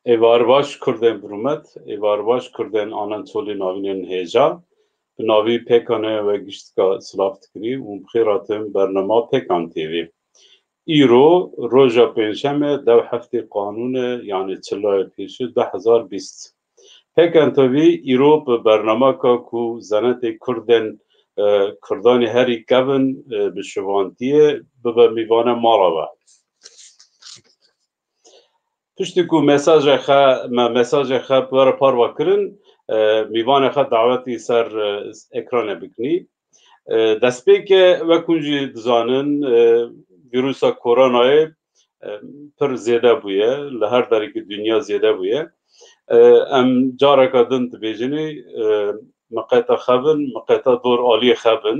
Evarbaş Kurdên Birûmet, Evarbaş Kurdên Anatolî navînên hêja, bi navî Pêkanê ve giştka silav dikirî û bi xêr hatin bername Pêkan TV. Îro roja pênşemê dew heftê Qanûnê yanî çilayê pêşî 2020. Pêkan TV îro bi bernameka ku zenetê Kurdên Kurdanê herî kevin bi şivantiyê bibe mîvana mala we. Piştî ku mesajê xwe were parva kirin, mîvanê xwe dawetî ser ekranê bikinî. Destpêkê wek hûn jî dizanin vîrusa koronayê pir zêde bûye, li her derekî dunya zêde bûye. Em careka din dibêjinî miqeta xebin, miqeta dor aliyê xebin.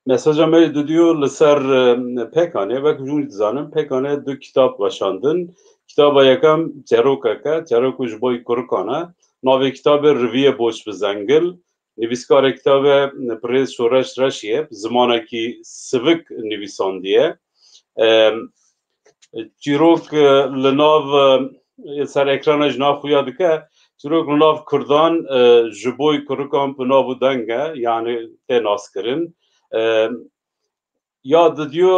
Mesaja me didiyo li ser Pêkanê wek hûn jî dizanin Pêkanê du kitap weşandin. Kitaba yekem Çerokek e, Çerok ji bo Kurikan e. Navê kitabê Riviyê Boş bi Zengil. Nivîskarê kitabê Pirêz Şoreş Reşî bi zimanekî sivik nivîsandiye. Çîrok li nav ser ekrana ji nav xuya dike. Çîrok li nav Kurdan ji bo Kurikan bi nav û deng e, yanî tê naskirin. Ya didiyo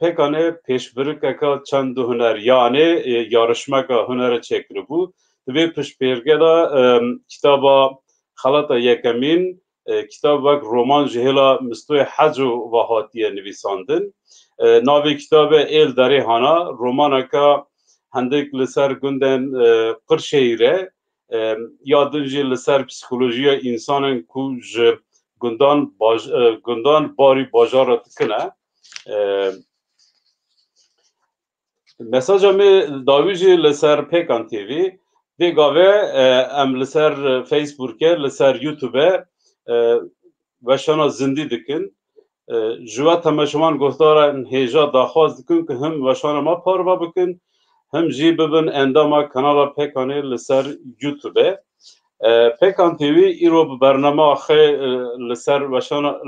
Pêkanê pêşbirikeka çend huner yanê yarışmeka hunere çêkiribû. Di vê piştpêrgê de kitaba Xelata Yekemîn, kitab wek roman ji hêla Mistoyê Heco ve hatiye nivîsandin. Navê kitabê Êl derê hana, romaneka hindik li ser gundên Qirşehîrê ya din jî li ser psîkolojiya însanên ku ji gundan barî bajara dikine. Mesaja me dawî jî li ser Pêkan TV dê gavê em li ser Facebookê, li ser YouTube'e weşana zindî dikin. Ji we temeşevan guhdaran hêja daxwaz dikin ku him weşana me parve bikin, him jî bibin endama kanala Pêkanê li ser YouTube'e. Pêkan TV îro bi bernama xwe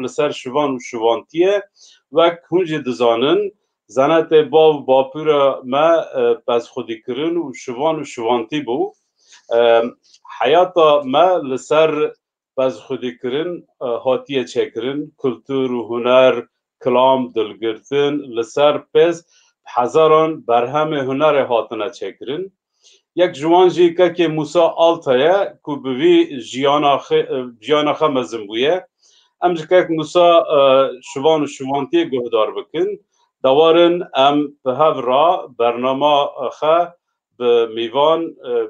li ser şivan û şivantiye wek hûn jî dizanin zenetê bav bapûra me pezxwedîkirin û şivan û şivantî bû. Heyata me li ser pezxwedîkirin hatiye çêkirin, kultur û huner, kilam, dilgirtin li ser pez hezaran berhemê hunerê hatine çêkirin. Yek ji wan jî kekê Musa Alta ye ku bi vî jiyana xwe mezin bûye. Em ji kek Musa şivan û şivantiyê guhdar bikin. Dewarin em bi hev ra bernama xwe bi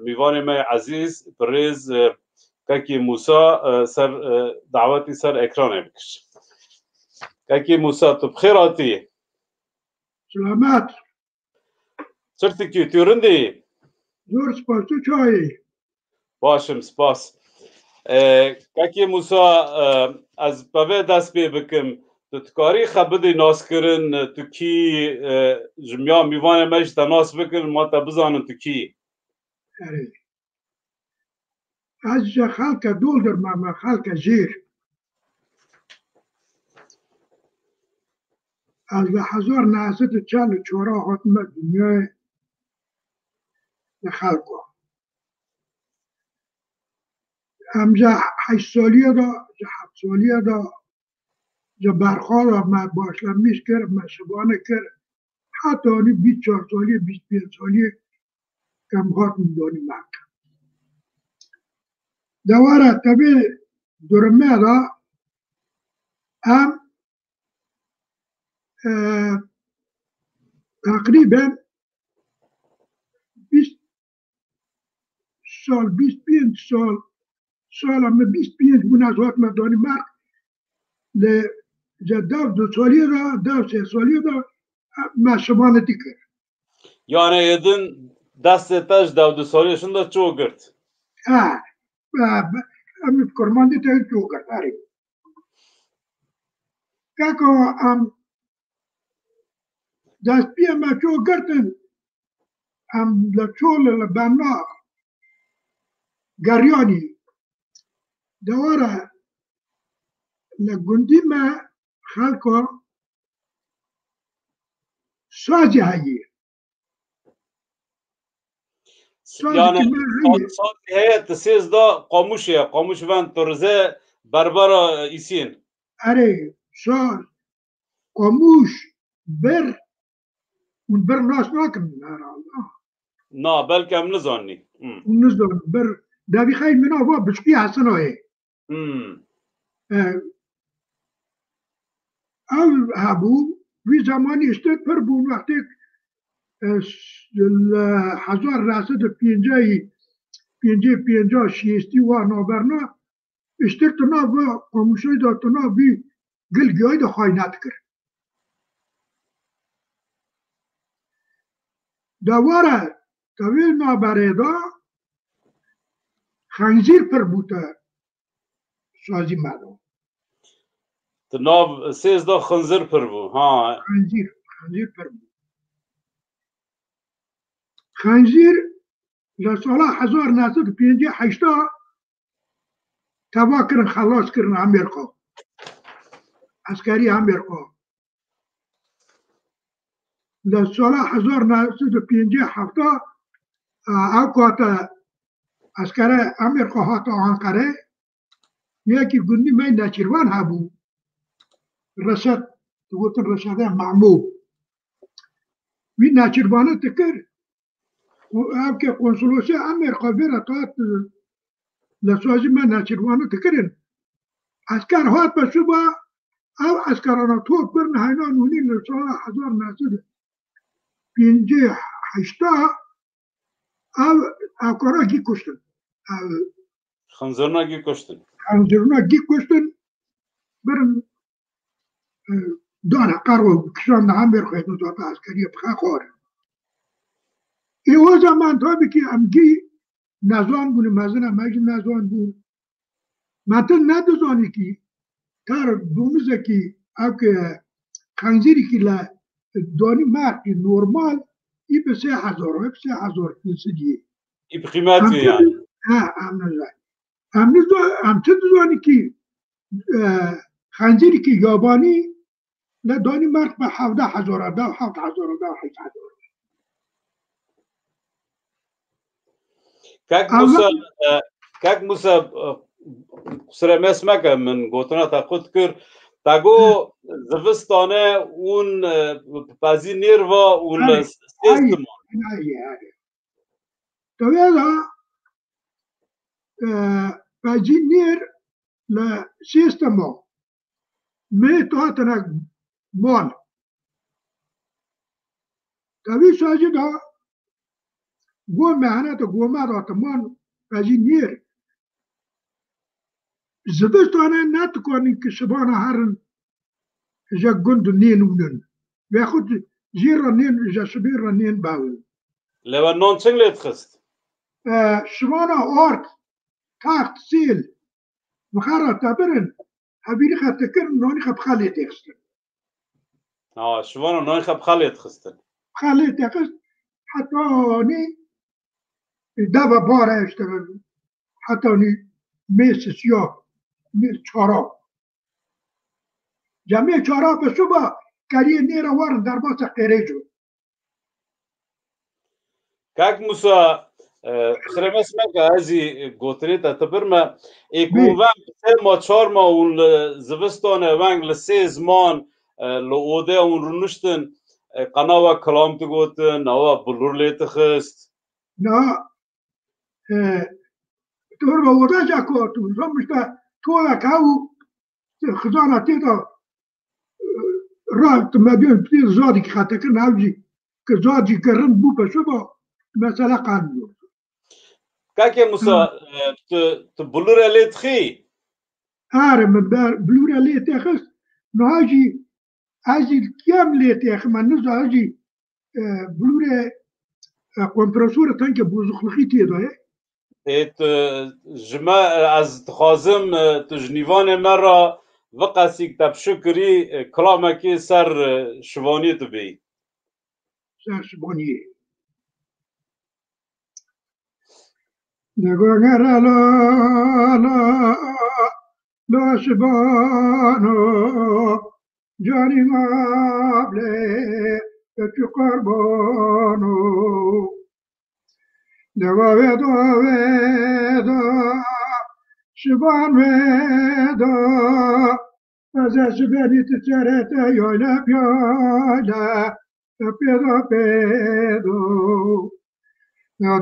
mîvanê me ezîz Pirêz kekê Musa ser dawetî ser ekranê bikir. Kekê Musa tu bi xêr hatî? Selamet. Çir dikî? Tu rindî? Zor spas, tu çayî? Başim, spas. Kekê Musa ez bevê dest pê bikim. Tu dikarî xwe bidî naskirin tu kî ji ya mîvanê me jî te nas bikin ma te bizanin tu kî? Erê. Ez ji xelka doldurma me xelka jêr. Ez li 1944 hatime dunyayê li xelko. Em ji 8 saliyê de, ji 7 saliyê de ji berxala me başlemîz kir, me şivanê kir. Heta anî 24 saliyê, 25 saliyê em hatin danî me. Dewera tevê durumê de em teqrîben 20 sal, 25 sal sala me 25 bûn ez hatime danî me li ji dev du saliyê de, dev sê saliyê de me şivanê dikir. Yani yedin destê te ji dew du saliyê şin de çû girt? Em bi kurmandî te çû girt, erê. Keko em destpiyê me çû girtin, em li çûl li benda geryanî. Dewera li gundî me xelko sazê heye. Yani saat heyet siz da qamuş van torze berbera isin. Are saz qamuş ber un ber nas nakin herhalde. Na belki em nizanî. Nizan ber davi xey min ava bişkî hasan oye. Ev hebû wî zamanî işte pir bû wextê hezar resid pêncî şîstî wa naberna işte tuna ve komşuyu da tuna bir gil göğü de haynat kır. Davara tavil nabereda xanzir pir bûte sazî merdom. Nav siz da xınzır pir bû. Ha. Xanzir pir bû. Xanzir li sala 1958 teva kirin xelas kirin Amerîka. Askerî Amerîka. Li sala 1957 ew kate askere Amerîka hate Ankare yekî gundî me Nêçîrvan hebû. Reşet digotin Reşedê Memû. Wî Nêçîrvanê dikir û ev ke konsolosya Amerîka vêre tat li sazî me Nêçîrvanê dikirin. Esker hat be şuba ev eskerana top birin heyna nûnî li sala 1958 ev evkara gî kuştin. Xınzırına gî kuştin. Xanzirina gî kuştin birin dana qerwa kişan Amerîkayê dozata askeriye pixwe xwarin. O zaman tabii ki em gî nezan bûn mezin me jî nezan bûn. Me til nedizanî kî ter domizekî ev ke xenzîrîkî li danî merkî normal î bi 3000 hep 3500 İp kıymetli yani. Em çi dizanî kî xenzîrîkî yabanî li danî merk bi 17000 8,000. Kek Musa kusura mesmeke min gotina te xut kir tago zivistane ûn pezî nêrva ûn sêstima. Tevêda pezî nêr li sêstima mê hatine mal. Tevî sazî da gom mehnete goma ratiman pezî nêr zivistane netikanîn ki şibana herin ji gund nên wînin vexud jîra nên ji şibêra nên bawin. Leva non çing lê dixist? Şibana art taxt sêl mixera te birin hevîrî xe tekirin nanî xe bi xelê texistin. Şivana nanî xe bi xelê dixistin. Xelê texist hetanî deva bare işte hetanî mês siyah mês çarab. Cemê çarab bi şuba keriyê nêra warin derbasa qêrêco. Kek Musa kusura mesmeke ezî gotinê te tu bir me êku weng sê ma çar ma ûn li zivistanê weng li sê ziman li odeya ûn rûniştin qena we kilam digotin nawa bilûr lê dixist. Na tu bi odeca ku zamişte tolek ew xizana tê de ra medûn pî zadî xetekirin ew jî ki zadî gerin bû pe şuba mesele qanûn. Kekê Musa tu bilûrê lê dixî? Are min bilûra lê texist niha jî ez jî kem lê texim em niza ez jî bilûrê kompresora tenke bozukluğî tê de ye. Ji me ez dixwazim tu ji nîvanê me re viqesî te bişukirî kilamekê ser şivaniyê tu bêyî. Ser şivaniyê. Digonere la la la şibano canî mablê tu qurbano دوا ودا شبان ودا از شبانی تجارت یالا پیالا پیدا پیدا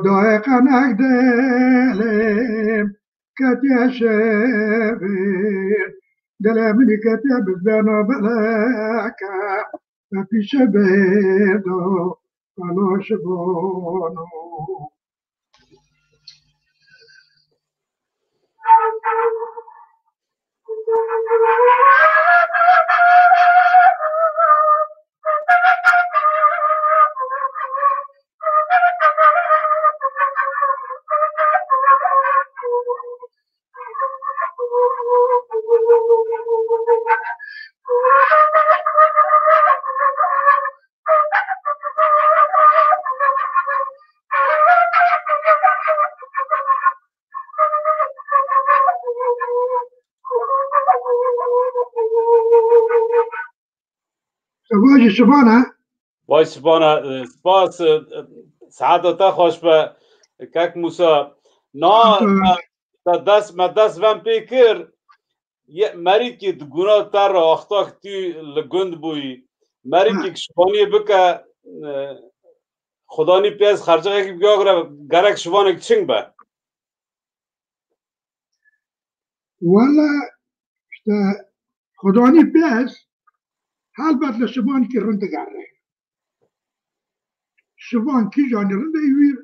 دای قنق دلم کتی شبیر دلم کتی بزنا بلکه پیش بیدا کلاش بانو واجی شبانه وای سبحانه سپاس سعادتا خوش به کک موسا نا دست وم پیکر مری که گناه تر را اختا کتی لگند بوی مری که شبانی بکه خدا نی پیز خرجه که بگاه گرک شبانه چنگ به والا خدا نی پیز حال بد لشبان کی رند گره شبان کی جانی رند ایویر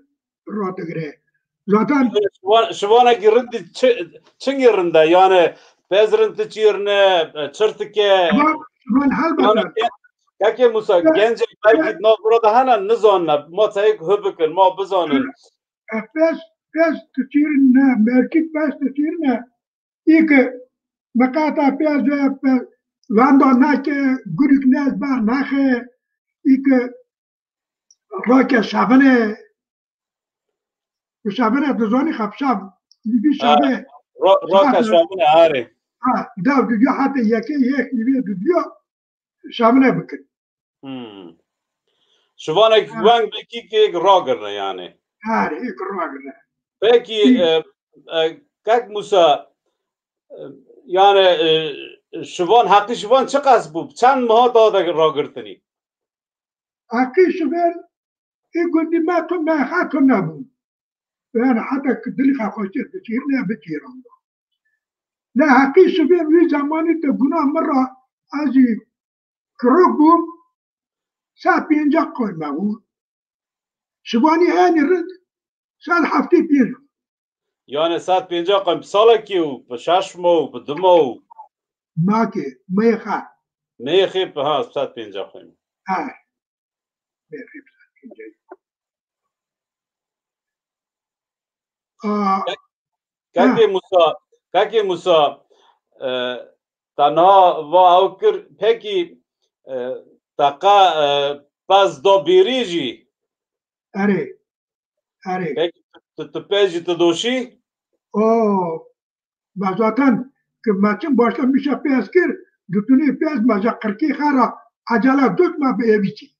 رات گره zaten شبانه کی رند چنگ رنده یعنی پیز رند چیرنه چرتکه شبان حال بد که موسا گنج بلکه نا burada هنه نزانه ما تایک هبکن ما بزانن پیز چیرنه مرکیت پیز چیرنه ای که مقاطع پیز واندا نکه گریک نز بر نخه ای که راک شبنه دزانی خب شب بی شبه راک شبنه آره دو دیگه حتی یک نیوی دیگه شبنه بکن شبانه گوانگ بکی که یک راگرنه یعنی آره یک راگرنه پeki کک موسا yani şuvan hakkı şuvan çıkas bu çan mah da ragertini hakkı şuvan يقول لي ما كنا حاكمنا بو انا حتى كدلي خاطر بتشير لا بتشير لا حقي شباب في زماني تقولنا مره ازي كروبوم سابين جاكون معو شباني هاني رد سال حفتي بير يعني سات بينجا قم سالكي وبشاشمو وبدمو ماكي ميخا ميخي ها سات بينجا قم ميخي Kaki Musa tanha va avkir peki taqa paz do biriji are peki tu peji tu doşi zaten که maçın başlamış peskir götünü pes maca 40 xara acala dökme be evici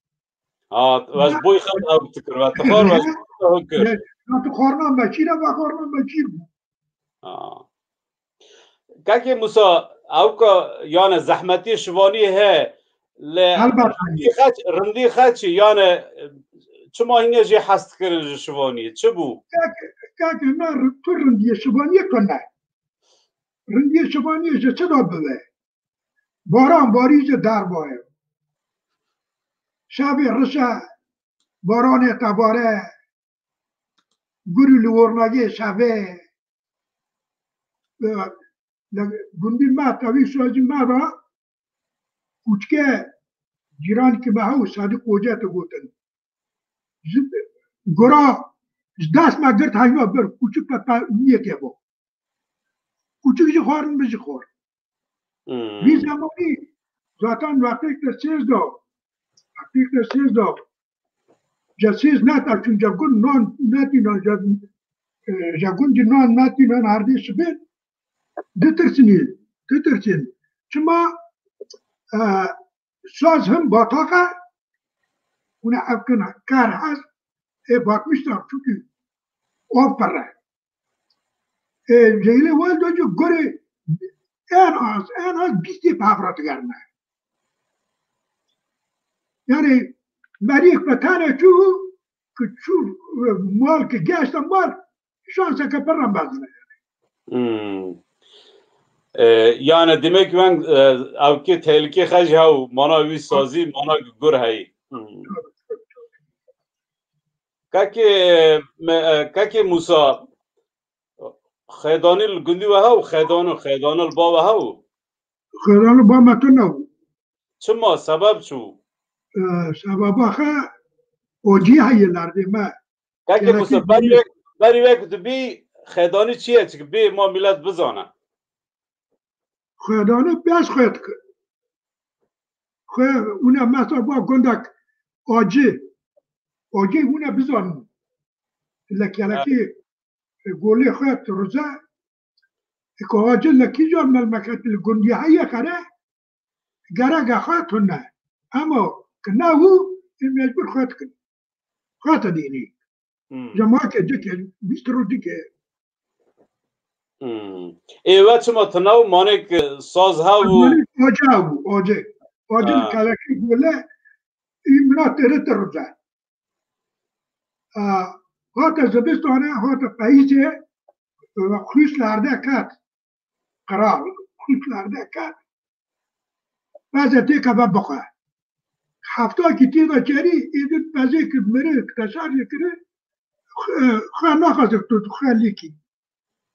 واش بوي خد او تكر وتخور واش هكر تو خورنا ماشينا با خورنا ماشين كاكي موسى اوكا يعني زحمتي شواني هي ل رندي خاتشي يعني چما هنگه جي حست کرن شواني چبو كاكي ما تو رندي شواني كنا رندي شواني چه چدا بده باران باریج در باه شب رشا باران تباره گوری لورناگی شبه گندی ما تاوی سوازی ما را کوچکه جیران که به هاو صادق اوجه تا گوتن گرا دست ما گرد هایما بر کوچک تا نیه که با کوچک جی خوارن بجی خور بی زمانی زاتان وقتی که سیز دو جسیز نتا چون جگون نان نتی نان جگون جی نان نتی نان هردی شبه دترسین چما ساز هم باطاقه اونه افکن کار هست bakmışlar çünkü آفره جیله ولد جو گره این از 20 افراد گرنه یعنی برای پتانه چو که چو مال که گشتم مال شانسه که پرم بزنه yani demek ben avki tehlike xaj hav mana wî sazî mana gur heyî kakê Musa xêdanî li gundî we hew xêdanî li bava hew خیران با متن نبود çima sebeb çû سبب آخه اوجی هایی لرده ما kakê Musa berî wek tu bî xêdanî çi ye çi bê ma millet bizane خیرانه بیش خواهد کرد اونه مثلا با گندک آجی اونه بزن لکی گولی خواهد روزه که آجی لکی جان ملمکت گندی هایی خره گره خواهد کنه اما که نه او این مجبور خواهد کنه خواهد دینی جماعه که دیگه 20 رو دیگه ایوه چما تناو مانک ساز هاو آجه کلکی گوله این منا تره روزه هات زبستانه هات پاییزه خوش لرده کت قرار خوش لرده کت بعضی تیکه بخواه هفته که تیگه چری ایدن بعضی که مره تشار یکره خواه نخواسته تو خواه لیکی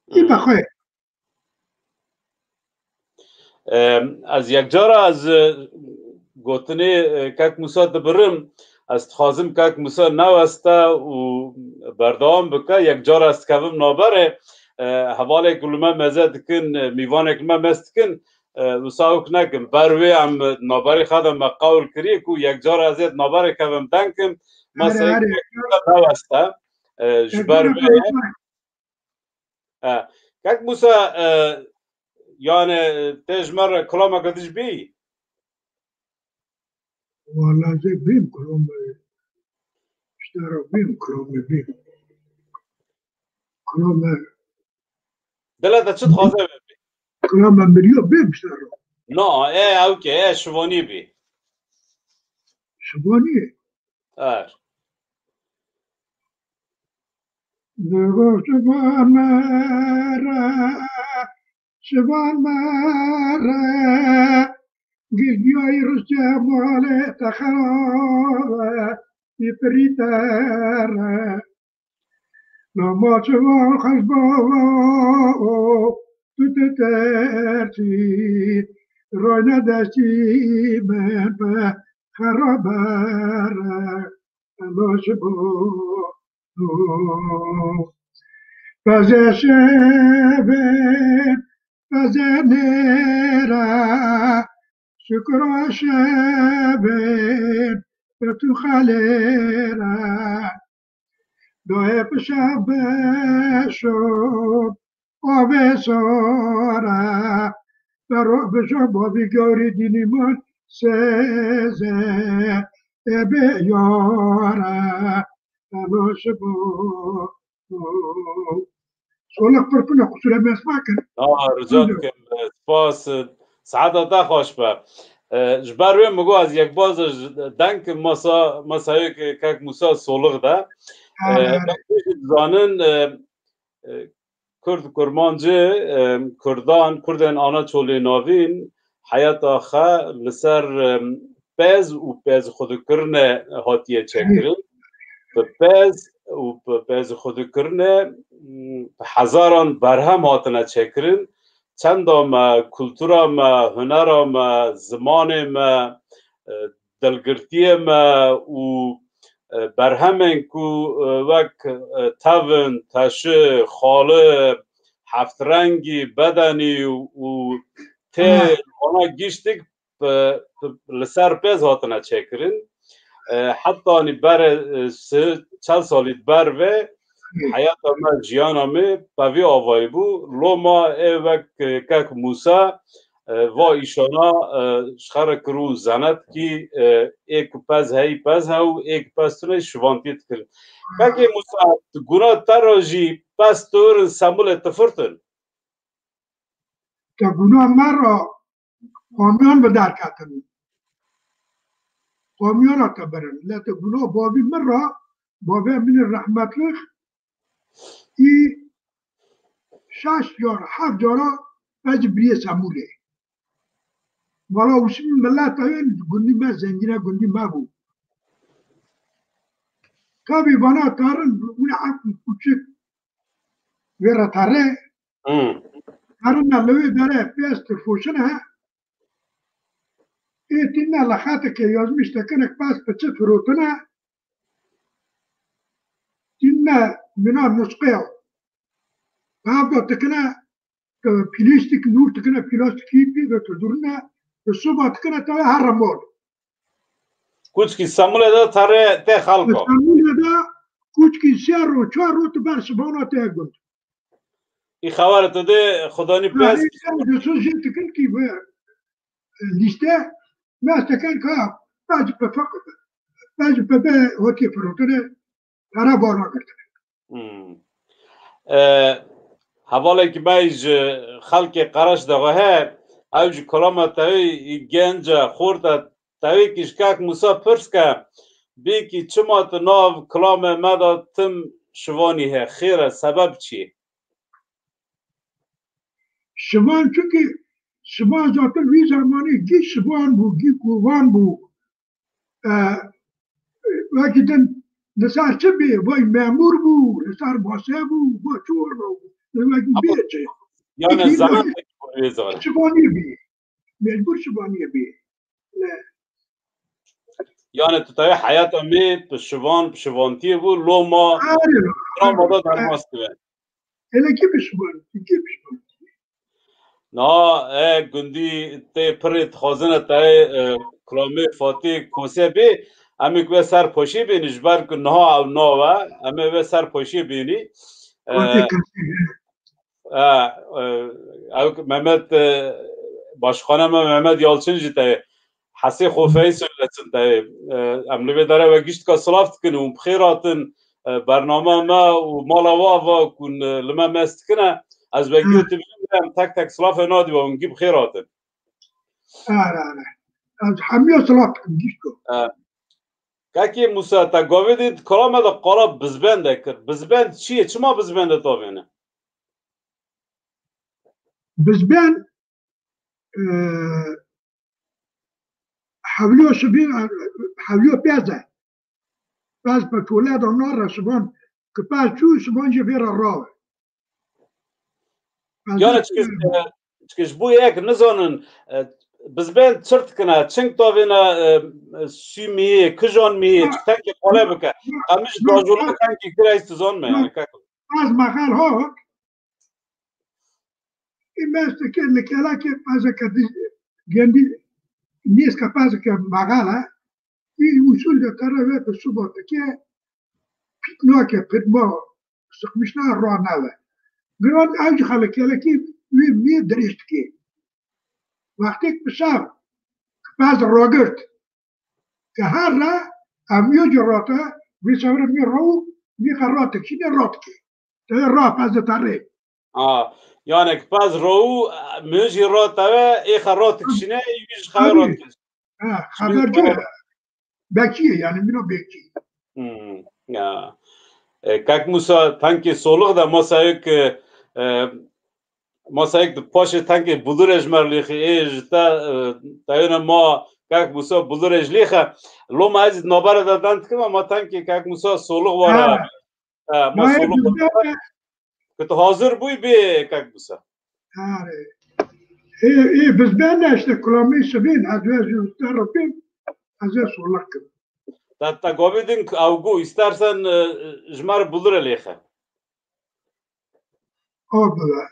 این بخواه از یک جارا از گوتنی کک موسا دبرم از تخازم کک موسا نوسته و بردام بکه یک جارا است کبم نابره حواله کلمه مزه دکن میوانه کلمه مست کن و ساوک نکم بروی هم نابری خودم قول کری که یک جارا ازید نابری کبم دنکم مثلا نوسته جبروی کک موسا yani tejmer kulama kadiş bi vallahi bim kulama işte bim kulama dela da çıt xaze bi kulama biliyor bim işte no okay şuvani bi şuvani شبان مره گلگیای روز جماله تخراره بیپریتره نما چوان خوش بابا تو ترچی روی ندشتی من به خرابره اما شبا بزه شبه فزنرا شكر شبين بتو خليرا دوه بشب شب وبسورا برو بشب وبيقوري ديني من سيزي بيورا نوشبو سولك بركنا قصولا ما اسمعكن رجاء سپاس سعادت خوش به جبروی مگو از یک باز دنک مسایی که کک موسا سولغ ده زانن کرد کرمانجه کردن آنا چولی ناوین حیات آخه لسر پیز و پیز خود کرنه هاتیه چکرین و پیز خود کرنه هزاران برهم هاتنه چکرین چندم کلتورم هنرم زمانم دلگرتیم و برهمن کو وک تون تشه خاله هفت رنگی بدنی و ته آنها گیشتک لسر پیز هاتنه چکرین حتی بر 40 سالی بر و حیات ما جیان ما پوی آوای بو لو ما وک کک موسا و ایشانا شخر کرو زند کی ایک پز هاو ایک پز تونه شوانتیت کرن که موسا گناه تراجی پس تور سمبول تفرتن که گناه مرا قامیان به در کتن قامیان را تبرن لیت گناه بابی مرا بابی من رحمت لخ ای 6 جار 7 جارا بج بریه سموله والا وشم ملت این گندی ما زنجیره گندی ما بود تابی بانا تارن اون عقل کوچک ویرا تاره تارن نلوی داره پیست فوشنه ایتینا لخاته که یازمیش تکنک پاس پچه فروتنه تینا منا نسقه هابا تکنه پلاستیک نور تکنه پلاستیکی پیده تدورنه الصبح تکنه تاوه هر رمول کوچکی سموله دا تاره ته خلقا سموله دا کوچکی 3 رو 4 رو تبر سبانا ته گند ای خبر ده خدانی پس این جسوس تکن کی به لیسته ما تکن که باج به فقط باج به هوتی فروتنه هر بالا کرده حواله که بیج خلق قرش دغه اوج کلام تاوی گنج خورد تاوی کشکک موسا پرس که بی که چما تو ناو کلام مدا تم شوانی ہے خیره سبب چی؟ شوان چونکه شوان زاتن وی زمانی گی شوان بو گی کووان بو وقتی نصار چه بی وای مامور بو نصار باسه بو با چور بو وقتی بیچه یعنی زمان تکبوری زاره شوانی بی مجبور شوانی بی یعنی تو تاوی حیات امی شوانتی بو لو ما مدا در ماست بین اله کی بشوان کی بشوان نا گندی تی پرید خازنه تای کلامی فاتی کوسه بی امی که سر پاشی بینی جبر که نها او ناوه امی به سر پاشی بینی او محمد باشخانه ما محمد یالچن جی تای حسی خوفهی سلطن تای املی به داره و گیشت که صلافت کنه و بخیراتن برنامه ما و مالا واوا کن لما مست کنه از بگیو تبینیم تک تک صلاف نادی و اونگی بخیراتن از همه صلاف گیشت که موسا تا گاوه دید کلامه دا قالا بزبنده کرد بزبند چیه؟ چما بزبنده تاوینه؟ بزبند حولیو شبین حولیو پیازه باز به تولد آنها را شبان که پس چون شبان جه ویرا راه یعنی چکش بو یک نزانن بزبند چرت کنه چنگ تاوینه سی میه کجان میه چکتن که قاله بکه قمیش داجولا کنگی کره استزان میانه که از محل ها این مثل که نکلا که پس که گندی نیست که پس که محل این اصول ده طرفه به صبح که پیتنا که پیتما سقمشنا راه نوه گران اوج خلقه که می درشت که وقتی که بشم بعض راگرد که هر را امیو جراته وی سوره می رو می خراته کی نه رات که تا راه پس تره یعنی که پس رو میجی رات اوه ای خرات کشینه ایویش خیرات کش خبر جه بکیه یعنی منو بکی как موسا تانکی سولغ ده ما سایک پاش تانکی بلورج مرلیخی ایج تا یون ما как موسا بلورج لیخه لو ما از نابر دادن که ما تانکی как موسا سولغ واره ما سولغ واره که تو حاضر بوی بی как موسا ای بزبان اشته کلامی سبین از ویز ترپین از سولغ کن تا گاویدین اوگو استرسن جمار بلور لیخه بله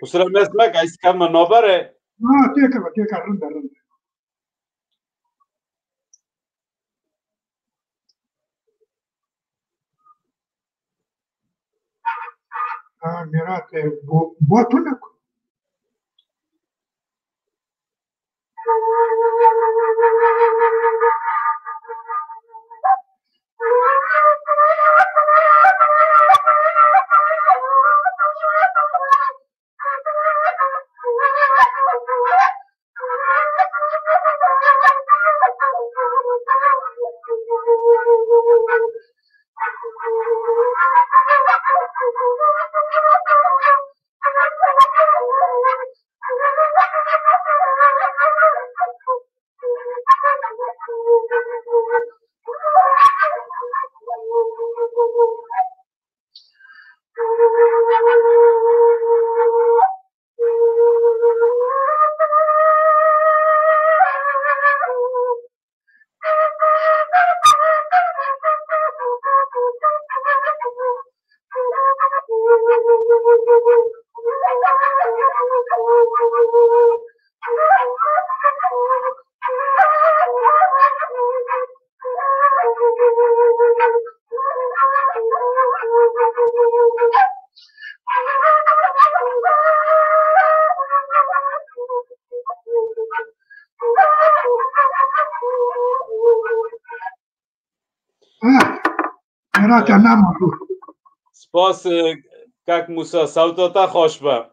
وسلام اسمك عايز كم نوبره تيكا رندا ميرات بوتونك هرات نمارو سپاس کاک موسا سوتاتا خوش با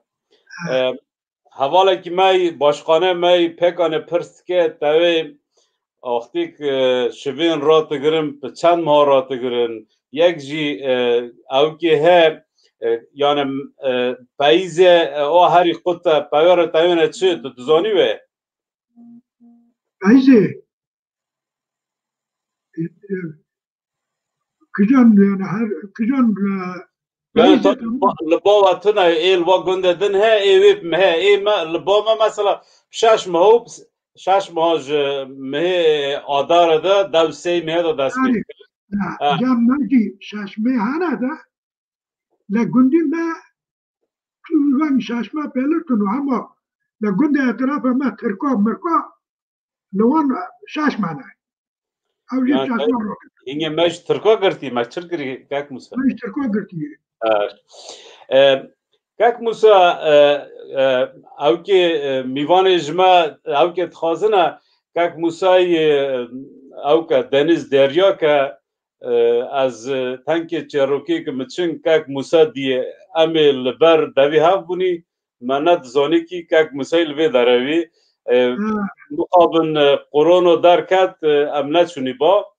حوالا که می باشخانه می پکانه پرست که تاوی وقتی که شوین را تگرن چند ماه را تگرن یک جی او که ها یعنی پاییز او هری خود پایار تاوینه چه تو دزانی وی؟ پاییزه کجان کجان لبا و تنه ایل و گنده دن ها ایویب مه ایما لبا ما مثلا شش ماه مه آدار ده دو سی مه ده دست بید جام نجی شش مه هنه ده لگندی ما توان شش مه پلتونو اما لگنده اطراف ما ترکا مرکا لوان شش مه نه او جی شش مه رو اینگه مش ترکا گرتی مش چل کری کاک موسا مش ترکا گرتی کاک موسا او که میوان جمع او که تخازنه کاک موسای او که دنیز دریا که از تنک چروکی که مچن کاک موسا دیه امی لبر دوی هف بونی منت زانی کی کاک موسای لوی داروی مقابن قرونو درکت امنت شونی با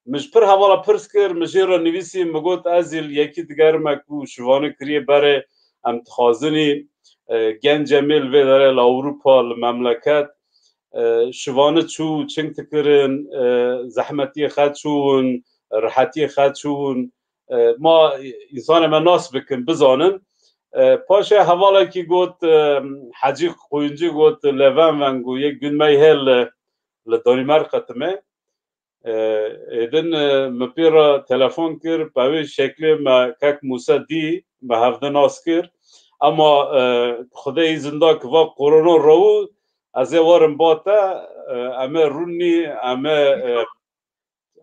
مجبر حوالا پرس کر مجیر را نویسی مگوت ازیل یکی دیگر مکو شوانه کریه بره ام تخازنی گنج امیل وی داره لاوروپا المملکت شوانه چو چنگ تکرن زحمتی خد چون راحتی خد چون ما انسان ما ناس بکن بزانن پاشه حوالا کی گوت حجی خوینجی گوت لون ونگو یک گن می هل لدانیمار قطمه ایدن مپیرا تلفن کر باوی شکل ما کاک موسا دی ما هفته ناس کر اما خدای زنده که وا قرونو رو از وارم باتا امه رونی امه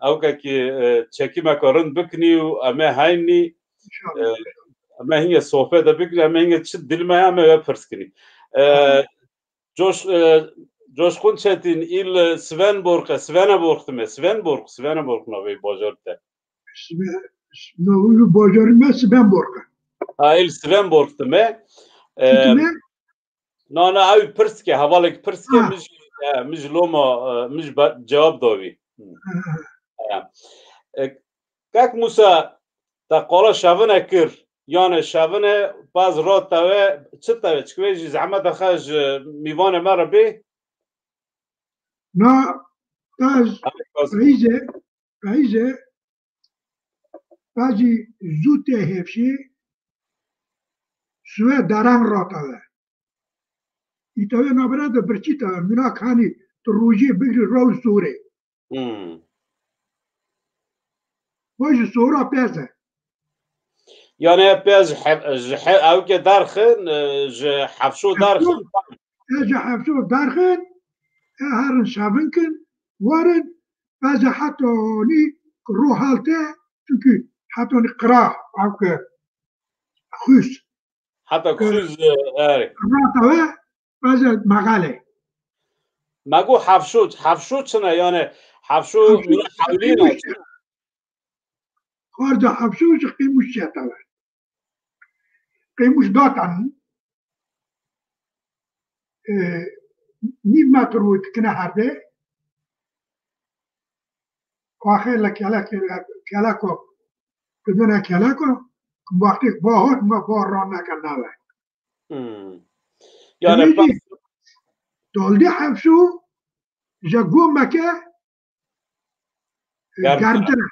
او که چکی مکارن بکنی و امه هاینی امه هنگه صحبت بکنی امه هنگه چه دل ما امه پرس کنی جوش خون چتین ایل سوینبورگ نوی باجارده نوی باجاری ما سوینبورگ ایل سوینبورگ تمه نه اوی پرس که حواله که پرس که مش لوما مش جواب داوی کاک موسا تا قالا شاونه کر یعنی شاونه باز را تاوه چه تاوه چکویجی زحمت خواهش میوان مرا بی نه رئیزه بازی زوده هفشی سوه درنگ را تاوه ایتاوه نابرد برچی تاوه منا کانی تو روژی بگری رو سوره باشه سورا پیزه یعنی پیز او که درخن حفشو درخن حفشو درخن هرن شابن کن وارن بعض حتی نی رو حالته چونکه حتی نی قراه او که خوش حتی خوش راتوه بعض مقاله مگو حفشو چنه یعنی حفشو مینا حولینه خارج حفشو چه قیموش چیتوه قیموش داتن نیم متر رو تکنه هرده آخر لکلکو بدون کلکو وقتی باهات ما بار را نکنه یعنی دولده حفشو جگو مکه گرمتره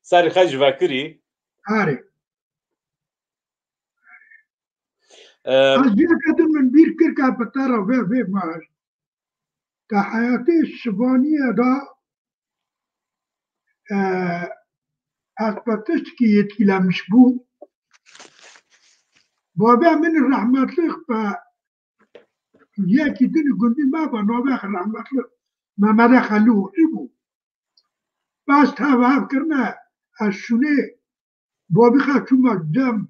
سری خج وکری آره از بیا کدوم من بیر کر که بطاره وی ماش تا حیاتی شبانیه دا از بطشت که یتیلمش بود بابا من رحمتلخ با یکی دنی گندی ما با نوبخ رحمتلخ محمد خلوقی بود بس تواب کرنه از شونه بابی خواه چون جم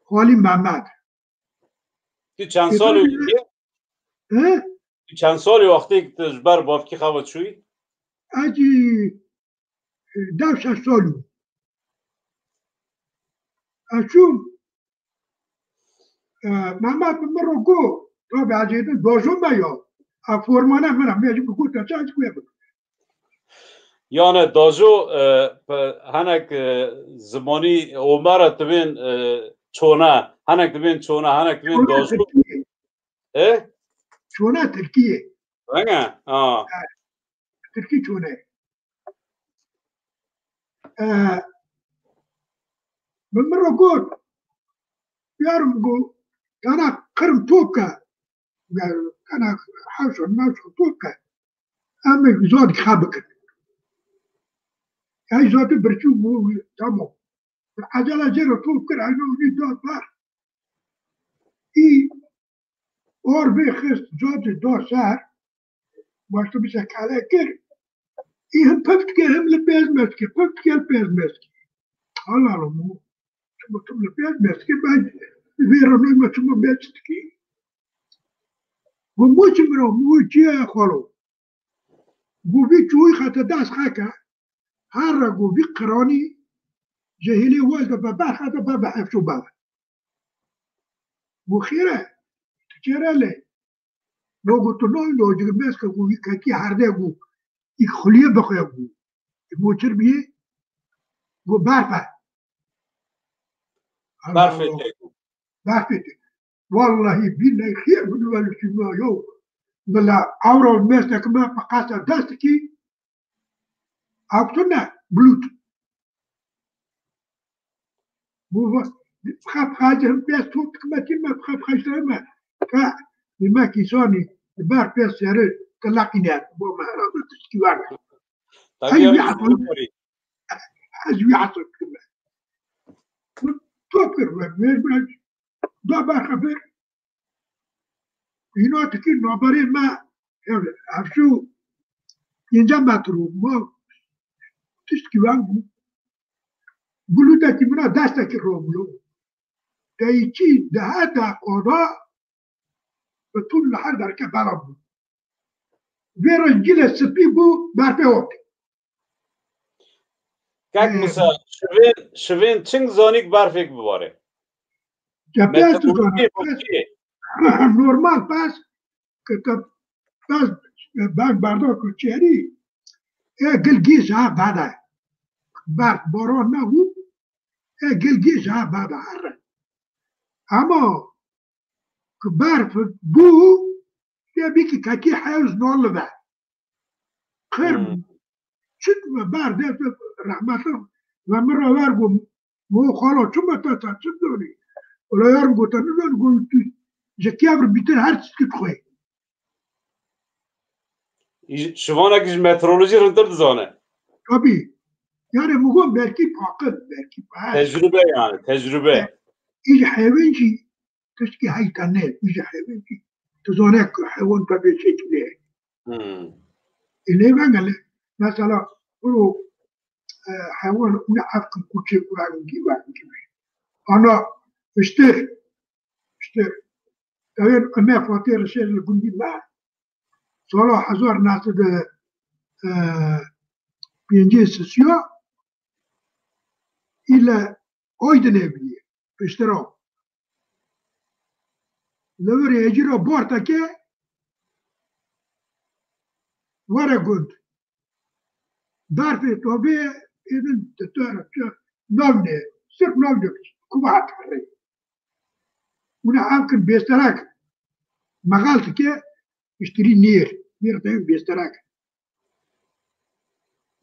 خالی محمد تو چند سالی وقتی که تجبر بافکی خواد شوی؟ اجی دوش سالو اشوم محمد مرو گو تو به عجیده دوزون بیا فرمانه منم میجی بگو تا چه کوی بگو یعنی دازو هنک زمانی عمر تبین چونه هنک تبین چونه هنک تبین دازو چونه ترکیه رنگه ترکی چونه من مرو گو یارم گو انا قرم توكا انا حاجه ناس توكا اما زود خابك هاي زود برشو مو تمام عجله جرى توكر انا ولي دور بار اي اور بخست زود دور سار باش تمسك على كر اي هم بفتكر هم لبيز مسكي بفتكر لبيز مسكي الله لا مو تم لبيز مسكي بعد فيروني ما تم مسكي وموش مرو موشي خلو قوبي جوي خاطر داس خاكا هارا قوبي قراني جاهلي وازد بابا خاطر بابا حفشو بابا وخيرا تجارة لي لو قلت له لو جيب ماسكا قوبي كاكي هاردا قو يخليه بخيا قو موشر بيه قو بارفا بارفا والله بينا خير من والشما يو بلا عورة الماسكا كما بقاسا داستكي عبتنا بلوت بخاف خاجهم بيس توت كما بخاف خاجهم كا بما كيسوني بار بيس سيري تلاقينات بو ما راه تشكيوان حاجة يعطيك كما توكر مير دابا خبر ينو تكين نوبرين ما عرفشو ينجمع ترو ما تشكيوان بلوتا كمنا داستا كروبلو دايتي دهاتا قضاء بطول لحد ركب عربو غير الجيل السبيبو باربيوك كاك مسا شوين تشنگ زانيك بارفيك بباره جابيس تزانا نورمال باس كتب باس باك باردو كوچيري قلقيس ها بعدا بارك بارون ما هو قلقيس ها بعدا عرب اما كبار في بو يبيك كاكي حيوز نول ذا خير شد بار ده رحمة الله ومرة وارجو مو خلاص شو ما تتصدقني ولا يارجو تنقول قلت جكيابر بيتر هرتس كتخوي شوفانك مترولوجي رندر زانه طبي يعني مقوم بلكي فاقد بلكي تجربة يعني تجربة يجي حيوانجي تشكي هاي تنال يجي حيوانجي تزونك حيوان طبيعي شيء ليه اللي ما قال مثلا هو حيوان نعرف كوتشي وعن كيف أنا اشتري تغير أما فاتير الشيء اللي قلت معه صلاح حزور ناس ده بينجي سوسيو إلى أيدنا بيه اشتراك لو يجرى بورتك ورا قد دارفي طبيعي إذن تتعرف نبني سير نبني كوبات حري ونا أمكن بيستراك مغالتك اشتري نير تايم بيستراك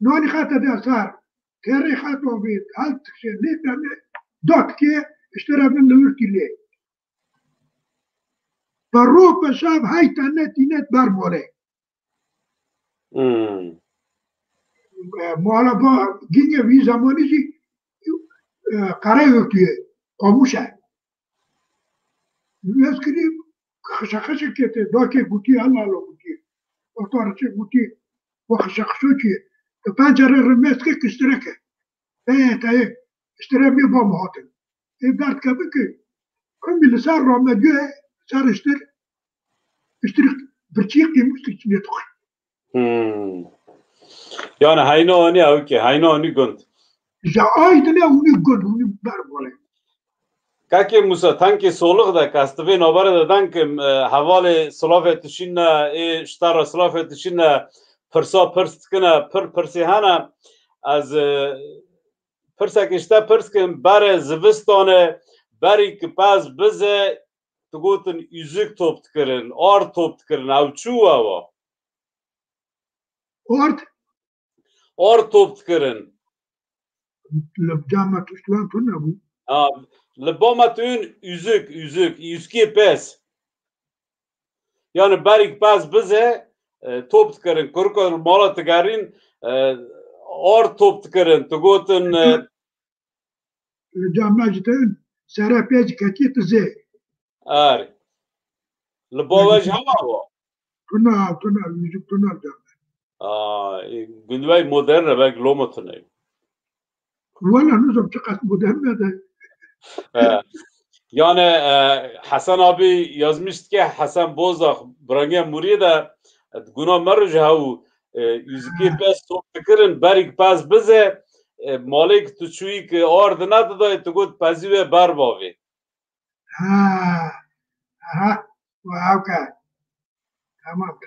نوني خاطر ده صار كاري خاطر بيت هل تكشير ليه تعمل دوت كي اشترى من لوركي ليه فالروح بشاب هاي تنت باربوري موالا جينيا في زماني جي قرأيو كي قاموشا يسكري خشخش كي دوكي قوتي الله لو قوتي وطارتي قوتي وخشخشو كي تبانجر الرميسكي كشتركه تايه اشترى مي بام هاتن إبدار كبكي كم اللي صار رامد جه صار اشتري برشيقي مستكشف يدخل Yani hayna oni avki, hayna oni gund. Ja aydın ya onu gund, onu berbolay. Kaki Musa tanki soluk da kastıve nobara da dankim havale slafet işinna ştara slafet işinna pırsa pırstkına pırsihana az pırsak işte pırskin bare zivistane bari ki paz bize tugutun yüzük top tıkırın, ar top tıkırın, avçu ava. Ar top tıkırın. Lebcama tuşlan tuna bu. Lebama tün yüzki pes. Yani bari ki paz bize top tıkırın, kurkol mala tıkarın, ar top tıkırın, tugutun Lebcama cidden serapeci kaki tüze. Ari. Lebavaj hava o. Tuna yüzük tuna da. Gündüvay modern belki lomatını. Valla nuzum çıkart bu demedi. Yani Hasan abi yazmıştı ki Hasan Bozak Brange Muri'de günah merci havu yüzüki pes top tıkırın berik pes bize malik tuçuyi ki ordina da tugut pezi ve barbavi. Okay. Tamam.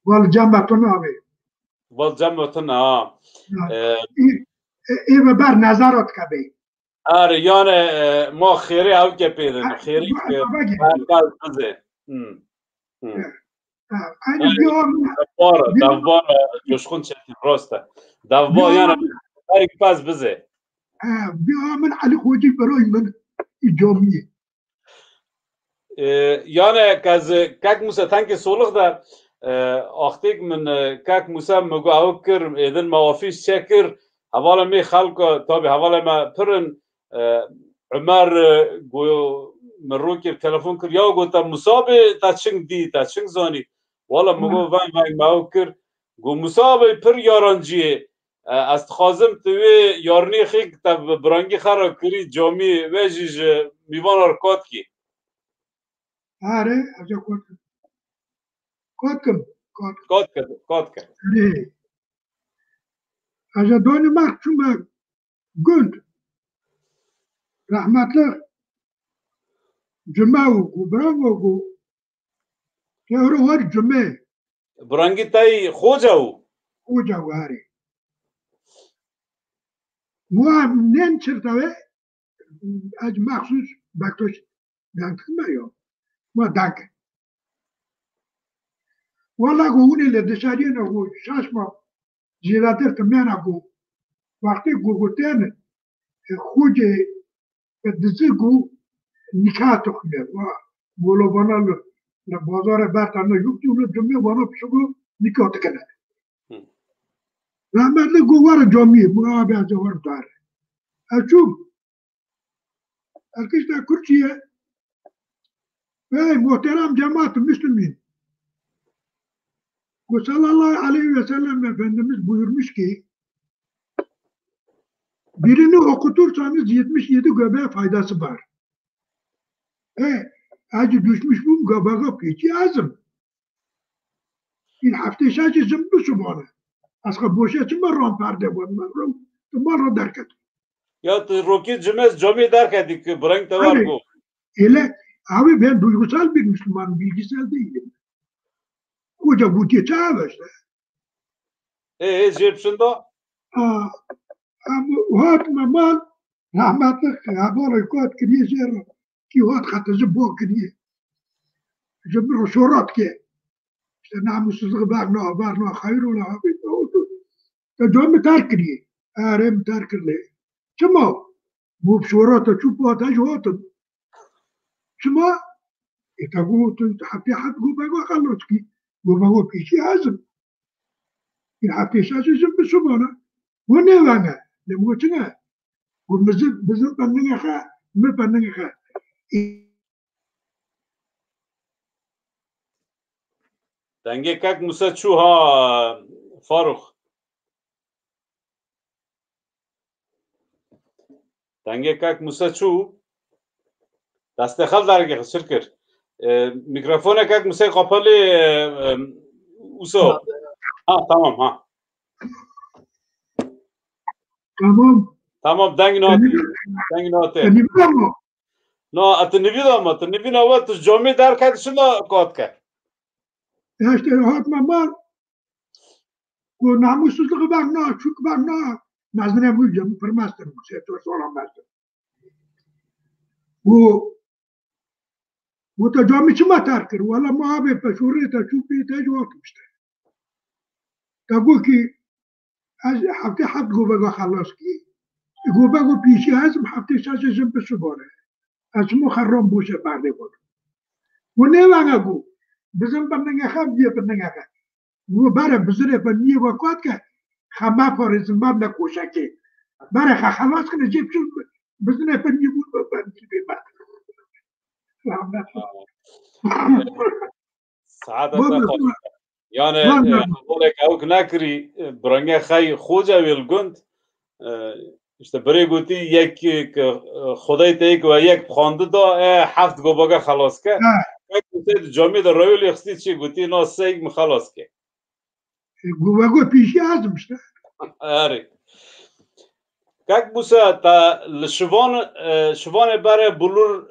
Valla cambetunu abi. Val cemmetun ha. İyi ber nazarat kabi. Ari yani ma khiri av kepedin khiri kal bize. Aynı bir davara coşkun çetin rosta. Davva yani berik pes bize. Bir amin Ali Hoca Beroy من İcomiye. Yani kak Musa tanki soluk da aktik min kak Musa mugu avkir edin mawafiş çekir havala mi halka tabi havala ma pırın Ömer goyo meruki telefon kir ya gota Musa ta çing zani wala mugu vay mavkir go Musa pır yarancı است خازم توی یارنی خیک تا برانگی خرا کری جامی وجیج میوان ارکات کی Are aja کات کر aja doni mahkuma gund rahmetli Cuma'u bravo Kevro var Cuma برانگی تای خوجاو Hoca var Muam nen çırtave az mahsus baktoş dankma yo ma dank Valla gune le dışarıya go şaşma jilater temena go vakti guguten hoca dizi go nikah tokne va bolo bana le bazara bertana yuktu le cümle bana pişigo nikah tekene rahmetli go var cami muhabe az var dar açum arkadaşlar Kürtçe'ye ve muhterem cemaat-ı Müslümin sallallahu aleyhi ve sellem Efendimiz buyurmuş ki birini okutursanız 77 göbeğe faydası var. Acı düşmüş bu göbeğe peki azım. İl hafta şacı zımbı subhanı. Aska boşa çıma ramperde var. Tımarra derket. Ya roki cümez cami derkedik ki bırak da var bu. Öyle abi ben duygusal bir Müslümanım, bilgisel değilim. Koca bu geçer işte. Jepşinda? Ama mal rahmetli haber kot kiriye zer ki hat hatızı bu kiriye. Jemir şorat ki işte namussuzluğu barno hayır ola abi. Ta cami terk kiriye. Arem terk kiriye. Çama bu şorata çupu ataj hotum. Çama itagu tu hatta hat gu bago kalot ki gu bago pişi azım. Hatta şaşı zımbı subana. Bu ne vanga? Ne bu çına? Bu bizim pandanga ha, me pandanga ha. Denge kak Musa çu ha Faruk. Denge kak Musa çu dastexal derge şirkir. Mikrofona kak Musa kapalı Uso. tamam ha. Tamam. Deng note. Tanıyorum. No, atı nivida var. Tu jomi der kad şuna kotka. Ya işte hatma bu namussuzluğu var ne, çünkü var ne. Nazne bu cam permastır bu sektör soramazdı. Bu da cami çima tarkır. Valla muhabbet peşuri ta çupi ta cevap işte. Tabu ki az hafta hat gobaga خلاص ki. Gobaga pişi azm hafta şaşı jempe subore. Azmu kharram boşa barde bu. Bu ne vanga bu? Bizim panenga khab diye panenga ka. Bu bara bizre pa niye vakit ka. Khama farizm babla koşaki. Bara خلاص kene cep şu bizne pa niye bu ben gibi bak. سعادة خوش يعني بقولك اوك ناكري برنگه خی خوجا ویل گند işte برای گوتی یک خدای تیک و یک خانده دا هفت گوباگه خلاص که یک گوتی جامعه دا رویل یخستی چی گوتی نا سیگ مخلاص که گوباگو پیشی ازم işte. آره Kak busa ta şivan bare bulur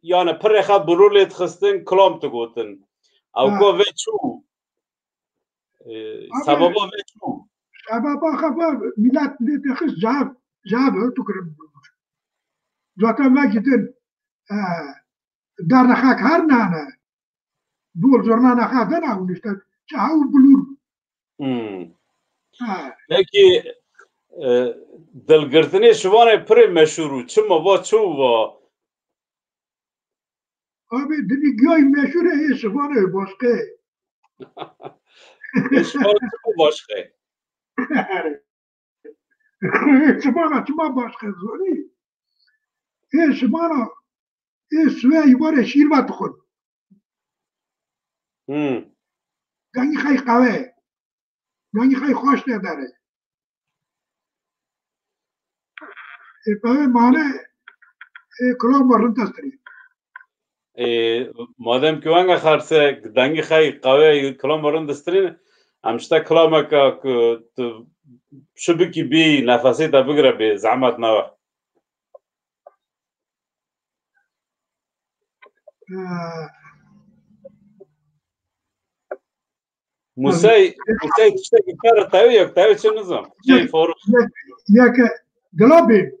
yani perxa bulur let xistin klam tu gotin. Ew ko ve çû sebeba ve çû. Sebeba xefa millet li xis cevap tukrim. Zaten ve gidin dernekhak her nane dol zorna nekha dena işte çahav bulur. Peki dilgirtinê şivanê pirê meşhur û çima va çû va Abi dili göy meşhur şivanı başka. şivan çima başka. Çima başka zori. Şivana süveyi var şirvat khud. Gangi khay qave. Gangi khay خوش نداره. فهم معنى كلام مرن تستري. Madem ki wanga xarse dangi xay qave klam varın distrin amşta klamak tu şubiki bi nefesi da bigre bi zahmet nava. Musay tişte gitar tayo yok tayo çi nizam. Şey for. Yak galabi.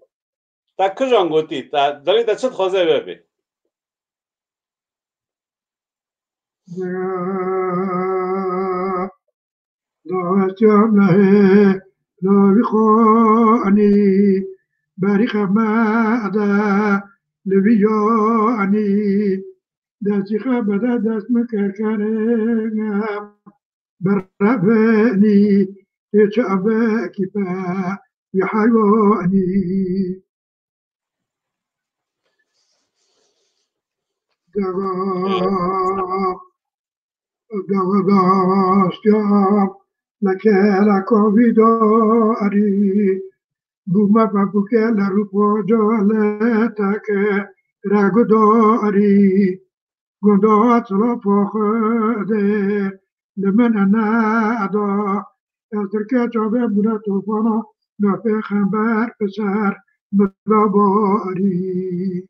Ta kujan goti ta dali ta çit xoze bebi. دعوتنا لا بخاني بارخ ما أدا لبياني داسخ بدا داس مكركرنا برباني يتشابك كفا يحيواني داستیام لکه کویداری بوما پاپوکه لروپو جالتا که رگداری گندات را پخده لمن نادا ترکه چابه بوده توفانا نفه خبر پسر مداباری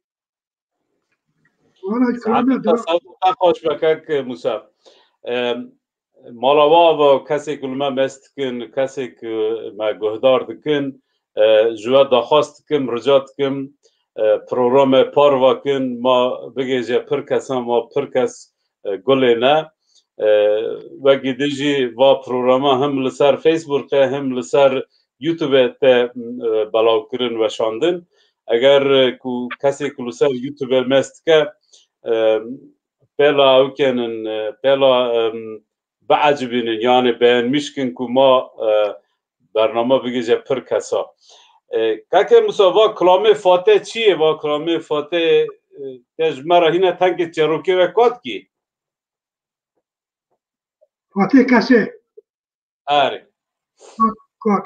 خوش بکک موسی مالاوا و کسی که ما مستکن کسی که ما گهدار دکن جوا دخواست کم رجات کم پروگرام پار واکن ما بگیجه پر کسان ما پر کس گله نه و گیدیجی و پروگرام هم لسر فیسبوک هم لسر یوتیوب ته بلاو کرن و شاندن اگر کسی که لسر یوتیوب مست که بلا اوکنن بلا بعجبینن yani beğenmişkin ki ma برنامه بگیجه پر کسا که موسا و کلامه فاتح چیه و کلامه فاتح تجمره هینه تنک چروکی و کات کی فاتح کسه آره کات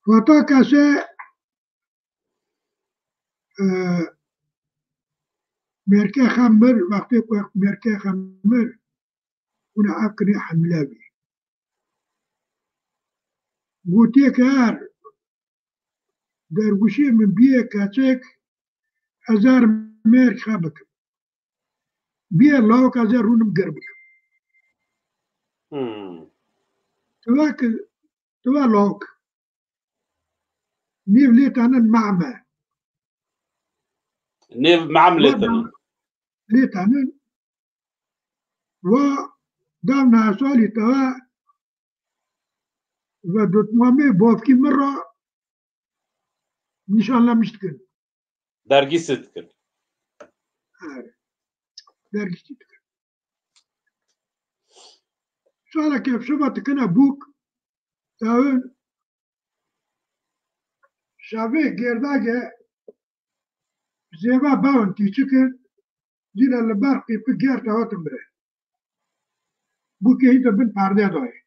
فاتح کسه مرکه خمر وقتی مرکه خمر اون عقلی حمله بی گوتی که هر در گوشی من بیه کچک هزار مرک خبکم بیه لاوک هزار رونم گربکم توا لاوک نيف ليتانا معمى نيف معملتنا ليتانا و دامنا سالي توا ودوت مامي بوفكي مرة إن شاء الله مشتكل درجي ستكل درجي ستكل سؤالك كيف شبت كنا بوك تاون شافي جيرداجة زيبا باون تيشكل جينا البارقي في جير تاوتم بره بوكي هيدا بن باردة دوي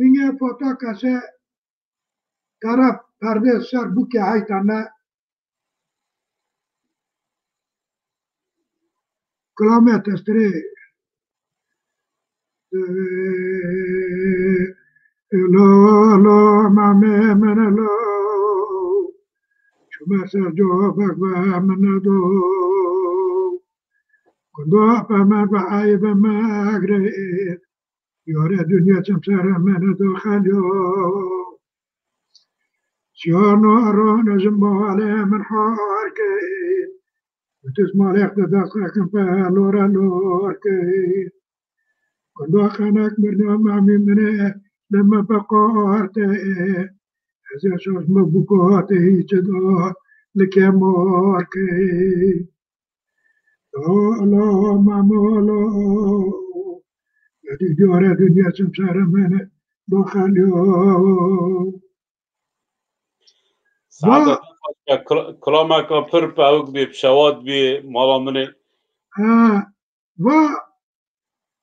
اینگه فوتا کسه طرف پرده سر بوکه های تنه کلامت استری لا لا مامه من لا شما سر جوابك من دو کندو فما بحای بما اگرید یاره دنیا سمسر من داخل یو سیانو ارون زنباله من حارکید وتسمع لك تدقق فالورا لوركي كندو خانك برنامج منه لما بقارت هذا شوش مبوكاتي تدو لك ماركي لا مامولو يدي جورا دنيا سمسار من دخل يوم سعادة كلامك پر باوك بي بشواد بي مالا مني و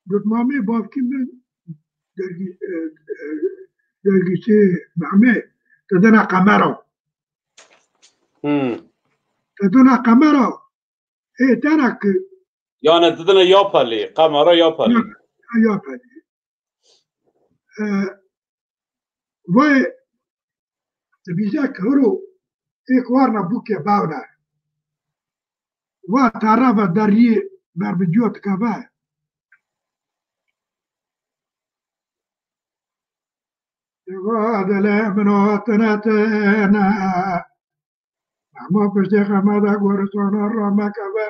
دتمامي بابكي من درجيسي معمي تدنا قمرو تدنا قمرو ايه ترك يعني تدنا يابالي قمرو يابالي يابالي و تبيزاك هرو ایک وارنا بوکه باونا و تعرف داری بربجوت کبا وادله منوتنتنا ما بشتغ ماذا قرصنا الرما كبا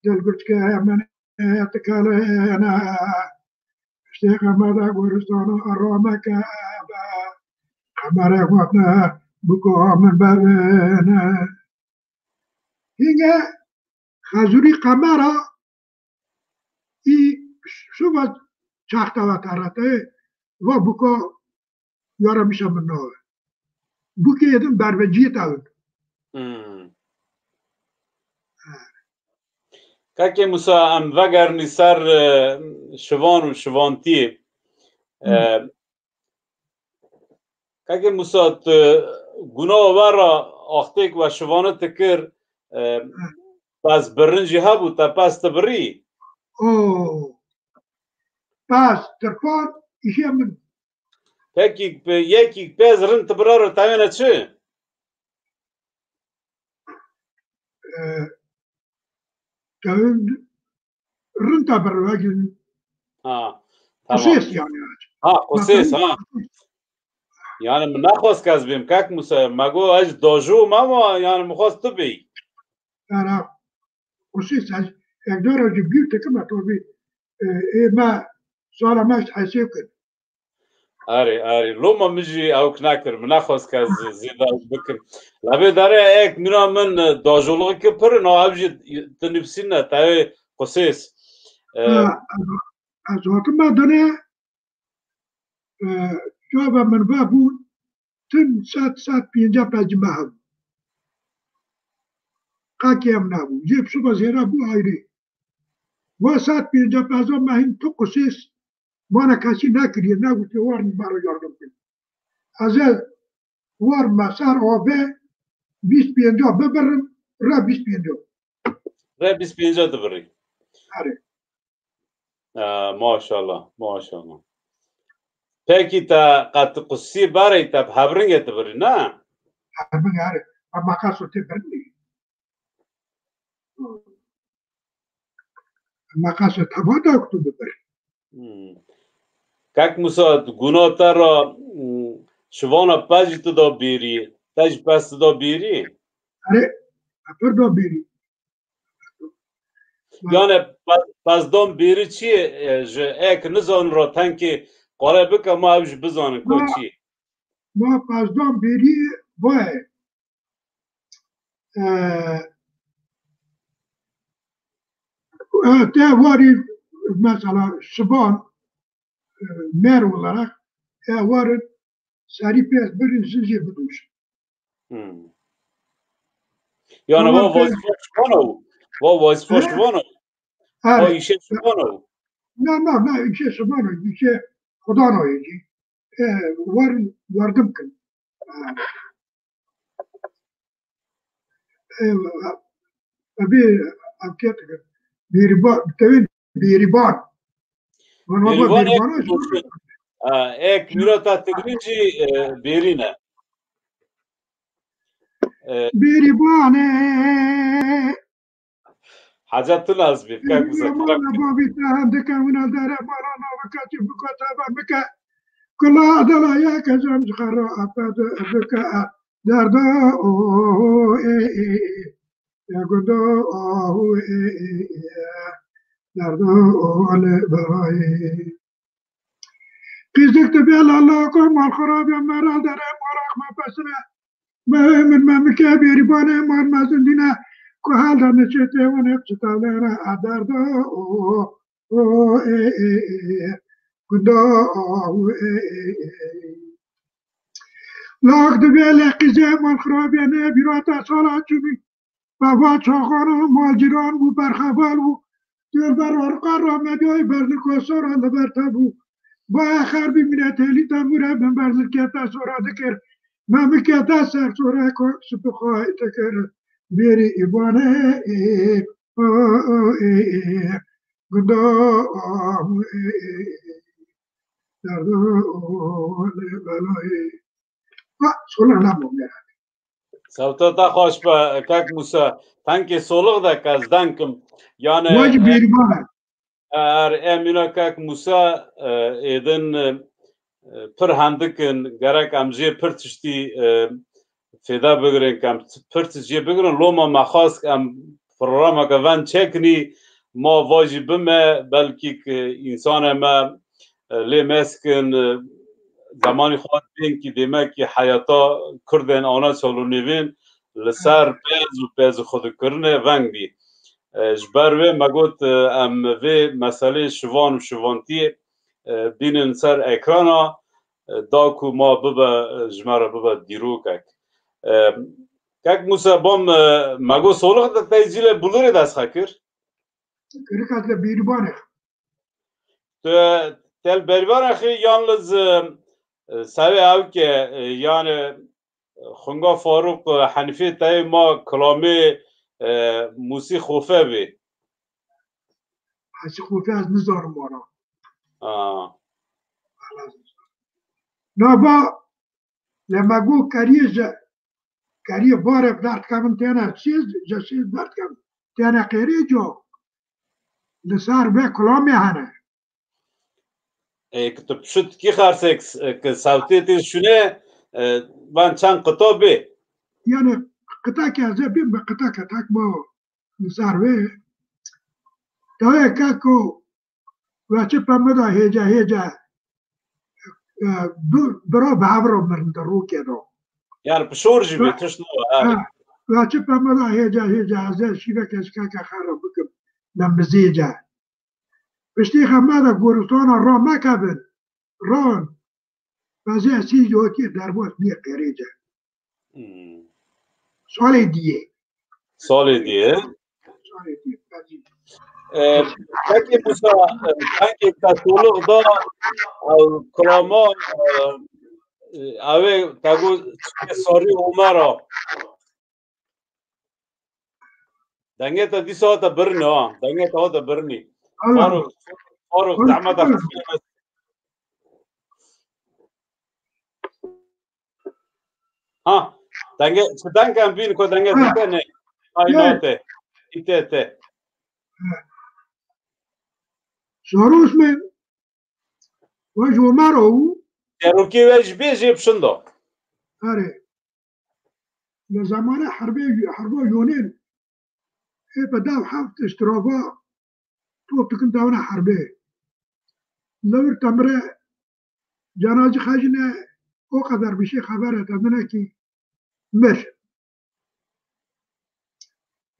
جلبت كامن يتكلنا بشتغ ماذا قرصنا الرما كبا قمر وطنا بكو من بابنا هنا خازوري قمرة شو شاختا وطارته و بكو يارا مشا من نوع بوكي يدن بربجية تاون كاكي موسى ام وگر نسار شوان و شوانتي كاكي موسى گناه ورا آختیک و شوانه تکر پس برنجی هبو تا پس تبری پس ترپان ایشی من یکی پیز رن تبرا رو تاوینه چه؟ تاوین رن تبرا وگن قصیص يعني قصيص يعني من نخواست كاز بيم كاك موسى ماغو اج دوجو ماما يعني مخواست تبي انا قصيص اج اقدر اجيب كما توبي ما صار ماش حسيكن اري لو ما مجي او كناكر من نخواست كاز زيدا بكر لابد داره اك منا من دوجولو كبر نو ابجي تنفسينا تاي قصيص از وقت ما دنيا جواب من بابون تن سات بينجا بجمعهم قاكي امنابو جيب شبا زيرا بو هايري وسات بينجا بازو ما هين تو قسيس وانا كاسي ناكري ناقو تيوارن بارو يردم بي ازال وار ما سار اوبي 20 بينجا ببرم را 20 بينجا ره 25 دبری آره ماشاءالله ماشاءالله پکی تا قط قصی باری تا بحبرنگ دبری نه همه آره اما کسو تبرنی اما کسو تبادا اکتو ببری کک موسا گناه تا را شوانا پجی تو دا بیری تج پس دا بیری آره اپر دا بیری یعنی پس دام بیری چیه جه ایک نزان را تنکی قاره بکه ما اوش بزانن که چی ما پس دام بیری بای te vori mesela şuban mer olarak varın seri pes birinci bulmuş. Yani va vazife şvano va vazife şvano va işe şvano Ne işe şuban işe Xudan oyuncu. Vardım ki. Bir anket biriban. biriban ek mirata teknici birine biribane حاجات الناس بيفكاك كل هذا يا كجم خراء بكاء دردو يا قدو دردو لبراي قيزك تبيل الله كم الخراب يا مرا در مراق ما بسنا ما مكابير بانه ما زندنا كهال در نشته ونفس تالنا دردو قدو لاغ دبیل قیزه الخراب یا نبیراتا سالات چوبی بابا چاخانه مالجیران و برخبال و دل بر ورقار را مدیای برزل کسار را لبرتا بو با اخر بمیره تیلی تبوره من برزل کتا سورا دکر من کتا سر سورا سپخواهی تکر بیری ایبانه گدا دردو بلای سولا نمو میره سوتا تا خوش با کک موسا تنکی سولغ دا کازدن کم یعنی واجب بیریبانه امینا کک موسا ایدن پر هندکن گرک امجی پر تشتی فیدا بگرن کم پر تشتی بگرن لوما مخواست ام پروگرام که ون چکنی ما واجب بمه بلکی که انسان ما لی مسکن زمانی خواهد بین که دیمه که حیاتا کردن آنها چالو نیوین لسر پیز خود کرنه ونگ بی جبروه مگوت ام وی مسئله شوان و شوانتی بینن سر اکرانا داکو ما ببا جمعه ببا دیرو کک کک موسا بام مگو سولخ دا تیجیل بلوری دست خکر؟ کرکت بیربانه تل بریبان خی یانلز سوی او که یعنی خونگا فاروق حنفی تای ما کلامی موسی خوفه بی حسی خوفه از نزار مارا نابا لما گو کریه باره درد کمن تینا چیز جسید درد کمن تینا قیری جو لسار به کلامی هنه که تو پشت کی خرسک که صوتی تیز شونه من چند قطع بی یعنی قطع که ازه بیم به قطع که تک با لسار به تاوه که وچه پمدا هیجا برا بعبرو من درو که دو یعنی پشور جی بی تشنو وچه پمدا هیجا ازه شیوه کشکا که خراب بکم نمزیجا پشتی خمدا گورستانا را مکبن ران وزه سی جوتی در باز بیا قریجا سال دیه تاکی موسا تاکی کتولوغ دا او کلاما اوه تاگو ساری اومارا دنگه تا دی ساعت برنی ها دنگه تا برنی فاروق زحمت ها دنگه هم بین که دنگه دیده نه آیناته ایته ساروس من واجو مرو چروکی وش بیجی بشندو آره لزمان حربه يونين بدأوا حفظ اشترابا تو تكن داونا حربه لور تمره جناج خجنه او قدر بشي خبره تمنه كي مش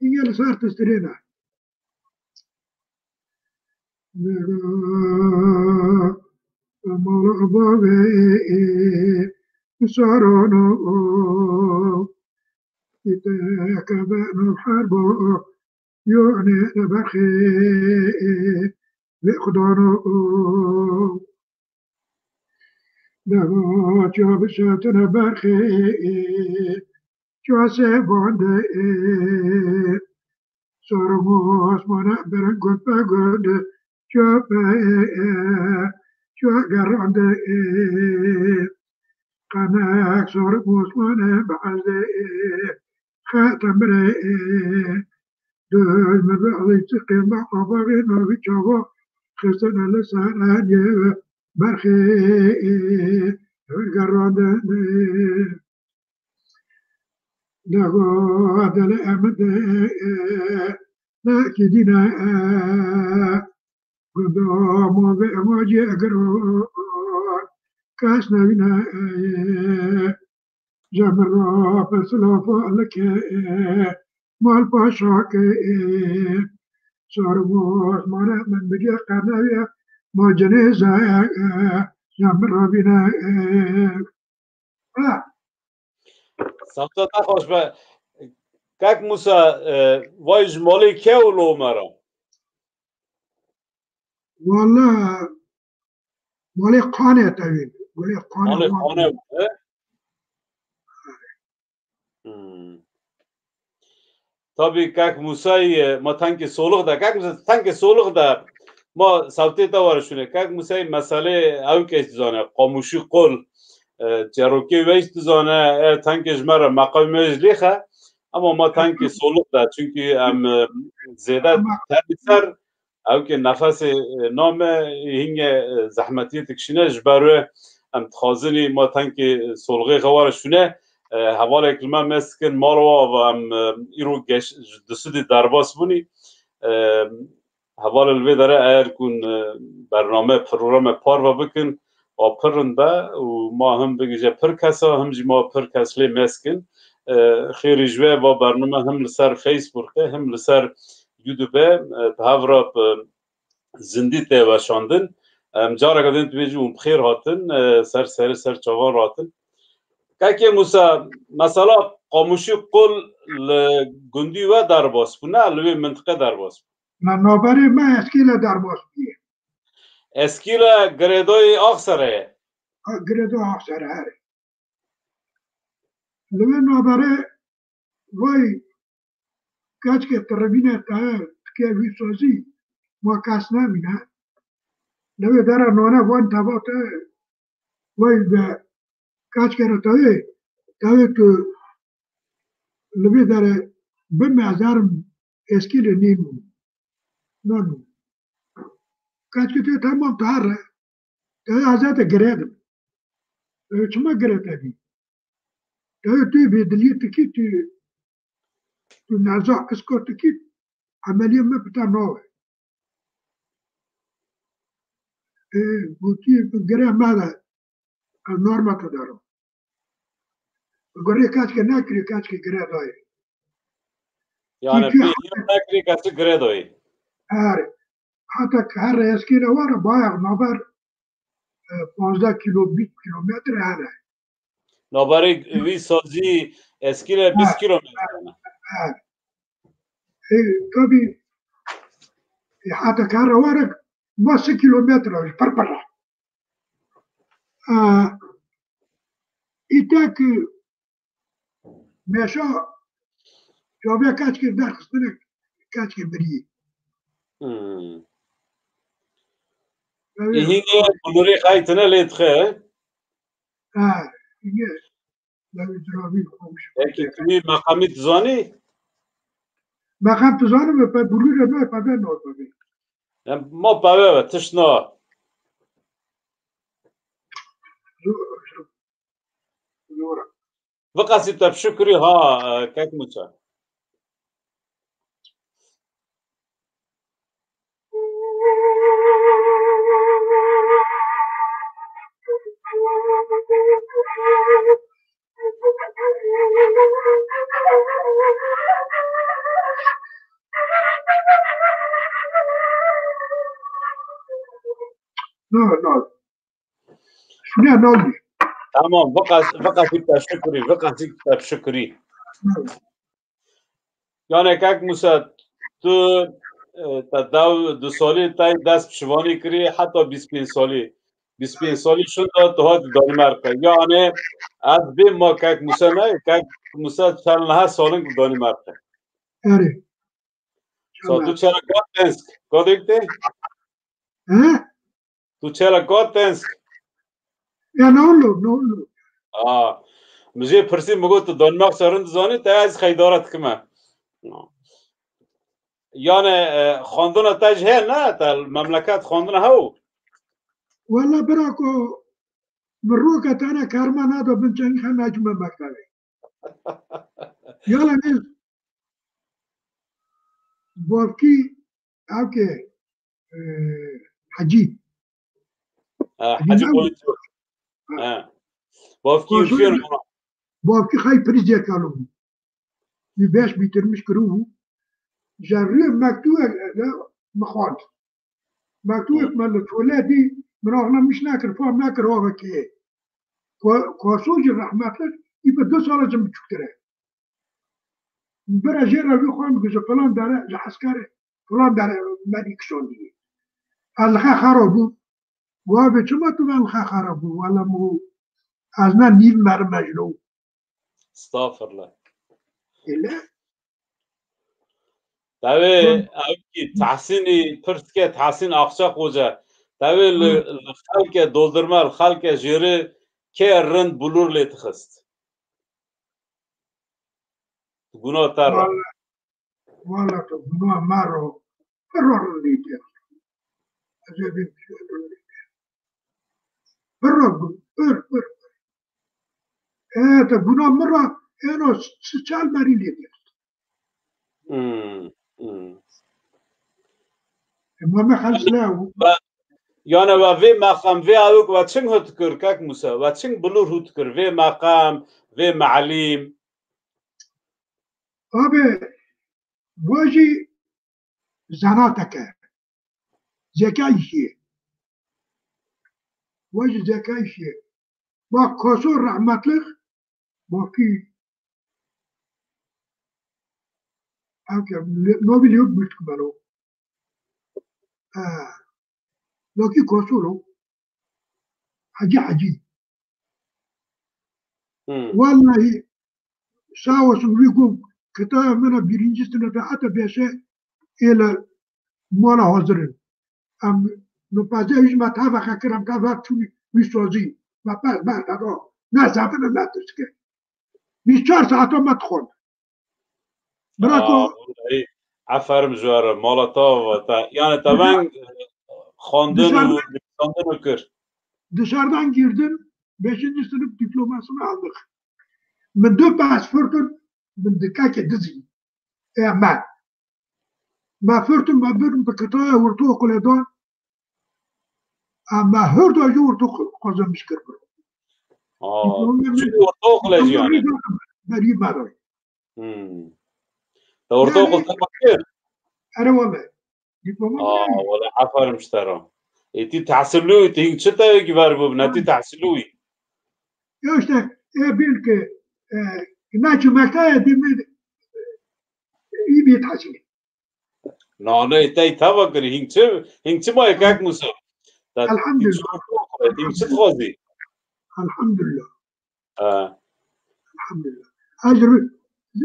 هي اللي صارت تسترينا مولا بابي سارونو يتكبن حربه يوني برخي بإقدانه دغا جاب شاتنا برخي جواسي بوندي سورموس منا برنقود بقود جاب جو قرندي قناك سورموس منا بعزي خاتم بري دوز مبعضي تقيم بقبغي نوبي جابو خسنا لسانان يبا برخي القرندي دغو عدل أمدي لكدنا قدام بأمواجي أقرون كاسنا بنا جمرا فسلافا لك مال باشاك صارموس مانا من بجي قنايا ما جنيزة جمرا بنا سمتا خوش به کاک موسا وایج مالی که اولو مرا والله مالي قانع تاويل مالي قانع tabii kak Musa'yı ma tanki soluk da kak Musa tanki soluk da ma savtı da var şune kak Musa'yı mesele avkeş zane qamuşu qol çeroki veş zane tanki jmara maqamej liha ama ma tanki soluk da çünkü am zeda terbiser avke nefesi name hinge zahmeti tikşine jbaru am txazini ma tanki solği xawar şune حواله کلمه مسکن ماروا و هم ایرو دسودی درباس بونی حواله الوی داره اگر کن برنامه پروگرام پار و بکن و پرن به و ما هم بگیجه پر کسا هم جی ما پر کسلی مسکن خیری جوه و برنامه هم لسر فیسبوک هم لسر یوتیوبه به هفرا زندی ته و شاندن جارا کدین تویجی اون بخیر هاتن سر چاوان راتن کاکی موسا مثلا قاموشی قل لگندی و درباس بونه لوی منطقه درباس من نابری ما اسکیل درباس بیه اسکیل گریدوی آخسره گریدوی آخسره هره لوی نابری وای کاچ که تربینه تا که وی سازی ما کس نمینه لوی داره نانه وان تباته وای به kaç kere tabii ki lebih dari bermezarım eskiyle neyim non kaç kere tamam tarih tabii azate geredim çuma geredim tabii tu bedliyet ki tu nazar iskot ki ameliye mi bita nove bu ki gere mada norma tadaro Gorri kaç ke nakri kaç ke gredoy. Yani bir nakri kaç gredoy. Her hatta her eskine var bayağı naber 15 kilometre hare. Nabari vi sazi eskine 20 kilometre. Tabii hatta kar var 10 kilometre parpara. İtek meşa جوابه kaç kere der kısmını کچ که بری این بلوری خیتنه لیت خه اینه لوی درابی خوش یکی توی مقامی تزانی مقام تزانم به بلوری نه پبه نور ببین ما پبه تشنا زورا وقتی تب شکری ها کک موچا نه شونه نالی تمام وقتی تب شکری یعنی کک موسا تو دو سالی تای دست پشوانی کری حتی 25 سالی شد تو ها دانمارک یعنی از بیم ما کک موسا نه کک موسا چند سالن دانمارک اره تو چرا گاتنسک گادیکته تو چرا گاتنسک یا نولو مجھے پرسی مگو تو دانمارک سرند زانی تا از خیدارت کمه یعنی خواندن تاج ہے نه تا مملکت خواندن هاو والله براكو مروكة أنا كارمان هذا بنتين خان نجم مكتبي يلا نيز بوكي أوكي حجي حجي بوليتو بوكي خاي بريزيا كالو يباش بيترمش كروه جاريه مكتوب مخاط مكتوب مال ولادي مراهنا مش ناكر فهم ناكر هو كي كوسوج الرحمة لك يبقى 2 سال جنب تشكره برا جيرا بي خوان بيجا فلان داره العسكري فلان داره مالك شوني الخا خرابو وابي شما تو الخا خرابو ولا مو ازنا نيل مر مجنو استغفر الله إلا تاوي اوكي تحسيني ترتكي تحسين اقشاق وجه تاوي الخلق دولدرما الخلق جيري كي رند بلور لي تخست گناه تر والله تو گناه مارو فرور ليتي أجابين فرور بر تا گناه مرة أنا سچال ماري ليتي ما خلص له يعني وفي مقام في اوك واتشن هتكر كاك موسى واتشن بلور هتكر في مقام في معلم أبي واجي زناتك زكاي شيء واجي زكاي شيء ما كسور رحمة لك باقي أوكي نوبل يوم بتقبله لكن كسوره حجي والله ساوس بيقوم كتاب من بيرنجستنا حتى بيسه إلى مولا حاضرين أم نبادئ إيش ما تابع كرام كذا توني ميسوزي ما بعد هذا ناس عبنا لا تسكت 24 ساعة ما تدخل براكو عفر مجوار مالطا يعني طبعا خواندن و kır. Dışarıdan girdim 5. sınıf diplomasını aldık. من 2 pasaportum من دكاكة دزي ما فرتم ما برم بكتايا ورتوه قلدان أما هردو أجو ورتوه قزم مشكر برو ورتوه قلد يعني بريب ماروي ورتوه قلت مكير أنا والله دبلوما ولا عفر مشترى إنتي تحسلوي تين شتا يجي باربو بناتي تحسلوي يا إشتا إيه بيلك ناچو مكتايا دي من يبي تحسلي نه ایتای تابا کری هنگچه ما یکاک موسا الحمد لله هنگچه خوازی الحمد لله الحمد لله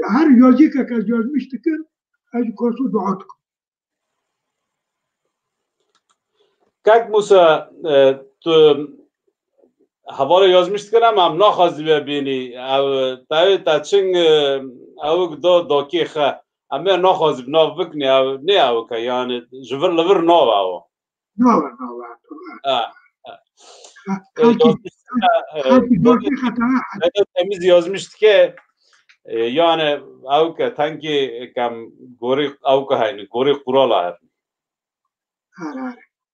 هر یازی که جاز میشتکن از کاسو دعات کن. کاک موسا تو حوالا yazmıştık ama naxwazi bebînî ew tevê te çing ew da kê em naxwazi nav bikîne ew ne ew yani ji vir li vir nav ew temiz yazmıştık ki yani ew tenkî kem gorî ew heyne gorî qurala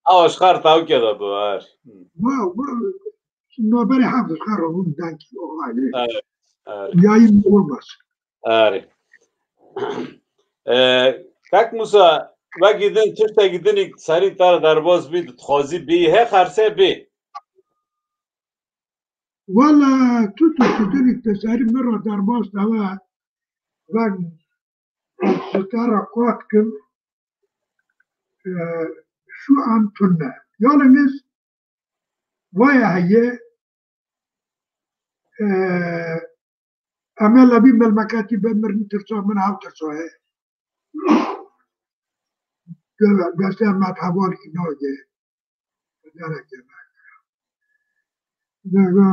اواش خار تاو که دا دوار نوبری حافظ خار اون دانکی اوهالی یاییم olmaz. آره کاک موسا و گیدن ترتا گیدن سری تار درباز بید تخوازی بی he خرسه بی والا تو گیدن تسری مرا درباز دوا و ستاره قوت کن şu an tunne. Yalnız vaya heye amel bir melmekati bemrin tersa min hav tersa he. Göster mathabor ki noje. Gerek yok. Vedo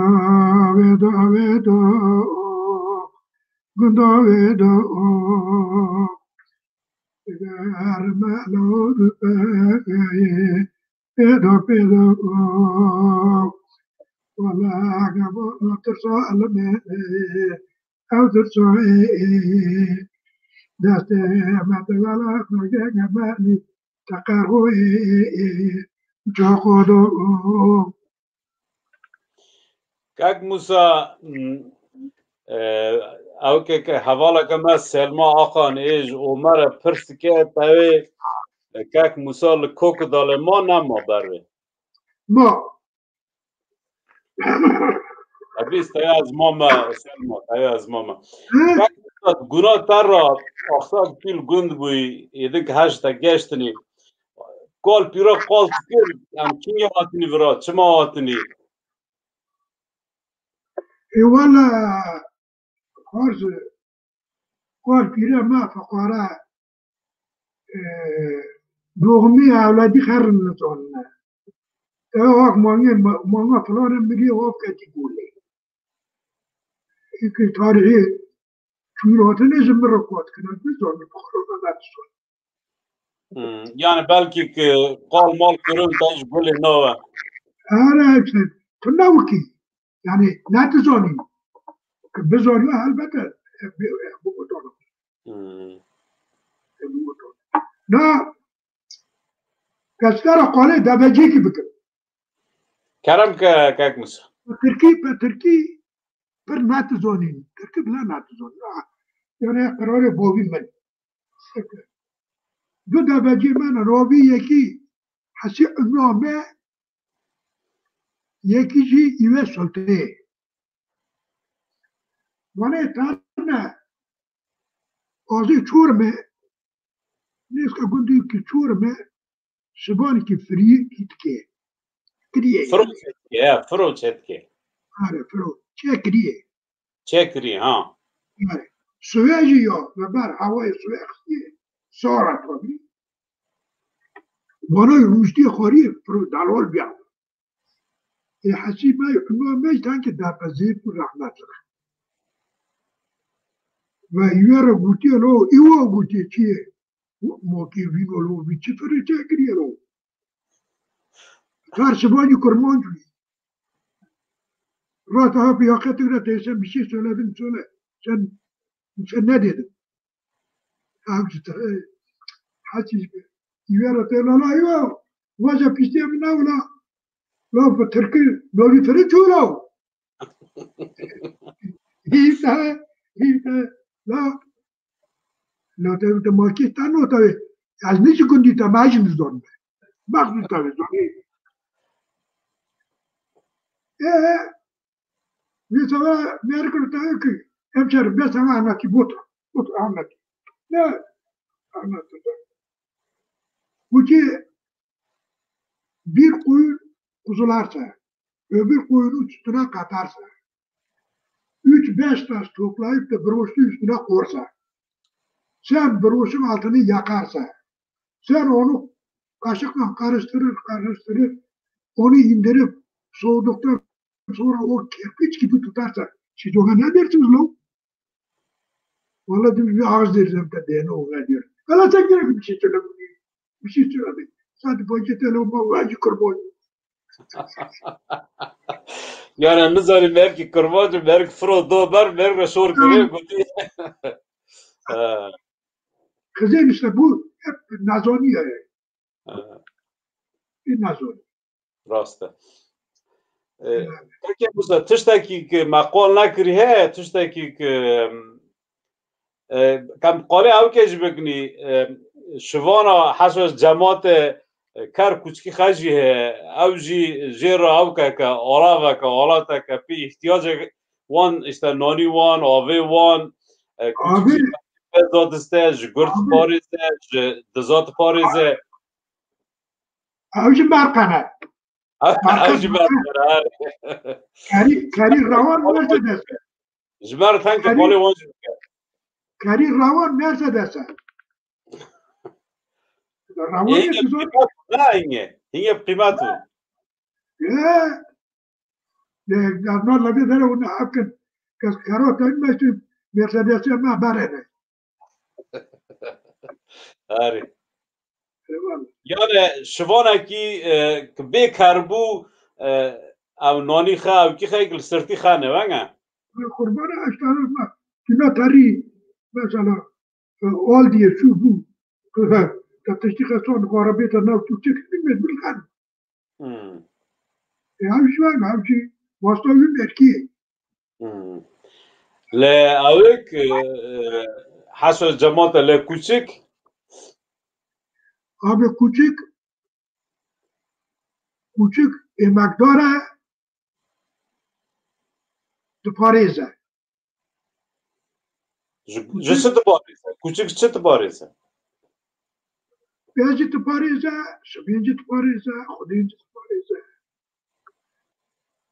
gundo vedo Pedro wala gabo terso alme au terso daste matwala noje gabani taqaru jokodo kak Musa او که حوالا که ما سلما آقان ایج عمر پرس که تاوی کاک موسا لکوک داله ما نما بروی ما ابیست تاوی از ماما سلما تاوی از ماما کاک موسا گناه تر را اخساک پیل گند بوی ایدن که هشتا گشتنی کال پیرا قال سکر هم چینی آتنی برا چما آتنی والا خارج قال پیره ما فقرا دوغمی اولادی خرن نتون اوه مانگا فلان میگه اوه کتی گوله ایک تاریخی چونات نزم رو قوت کنند بزن بخورم نداشتن yani belki که قال مال کرون تاش گل نوه آره تو نوکی yani نتزانی که بزانی البته بودانم نه کسکر قاله دبجی کی بکن کرم که کاک موسا ترکی پر نتزانین ترکی بلا نتزانین yani قرار بابی من دو دبجی من رابی یکی حسی نامه یکی جی ایوه سلطه وانه ترنه آزی چورمه نیست که گندی که چورمه شبانی که فری کیت که کریه فرو چت که آره فرو چه کریه چه کریه ها آره سویجی یا و بر هوای سویجی سارا توبی وانای روشتی خوری فرو دلال بیان حسی ما که در پذیر پر رحمت را و ایوه را گوتی لو ایوه گوتی چیه موکی وینو لو بیچی فری چه کریه لو کار شبانی کرمان جوی را تا بیاقت را تیسه بیشی söyledim söyle sen ne dedin hamsi حسی ایوه را تیلا لا ایوه واجه پیستی من اولا لا بتركي لو يفرجوا له هي لا لو تبي ما كنت أنا تبي يعني نيجي كنت تماجن الزون ما كنت تبي زون إيه بيسوا ميركل تاكي أمشر بيسوا أنا كي بوتر أنا لا أنا تدا وجي bir koyun kuzularsa, öbür koyunu üstüne katarsa, 3-5 taş toplayıp da broşlu üstüne korsa, sen broşun altını yakarsa, sen onu kaşıkla karıştırır, onu indirip soğuduktan sonra o kerpiç gibi tutarsa, siz ona ne dersiniz lan? Vallahi bir ağız dersem de diyene ona diyor. Valla sen gerek bir şey söyle. Bir şey söyle. Sadece boyunca telefonu var, kurban. Yani nizari belki kırmacı, belki Frodo ber, belki şor kırıyor. Kızım işte bu hep nazoni ya. Bir nazoni. Rasta. Peki bu tişteki maqal nakri he, tişteki kam qali ew kej bikni şivana hasos cemaat kar kuçki xaji he ew jî jêra ew ke olava ke olata ke pî ihtiyacı wan işte nani wan avê wan Abi zadiste ji gurt parêze ji dizat parêze avcı barkana. ew jî Kari ravan Mercedes. ji ber tenke qali wan jî Kari ravan Mercedes. Ravan ya kızım. Hinge qîmat bû. Ya. Normalde de onu hakkın. Kız karota inmesin. Mercedes'e ma barene. Arî. Yani şivanekî bêkarbû ew nanî xe ew kî xeyek li sirtî xe ne wenge? Kurbanı açlarına. Kime tari mesela ol diye şu bu. Tatıştık son arabiyete nav Türkçe bilmez bilkan. Avcı var avcı. Vastavın etki. Le awek hasos cemaat le küçük Abi küçük emekdara de Paris'e. ji çi dibarîse? Küçük çi dibarîse? Beyazı de Paris'e, Şabiyancı de Paris'e, Xudinci de Paris'e.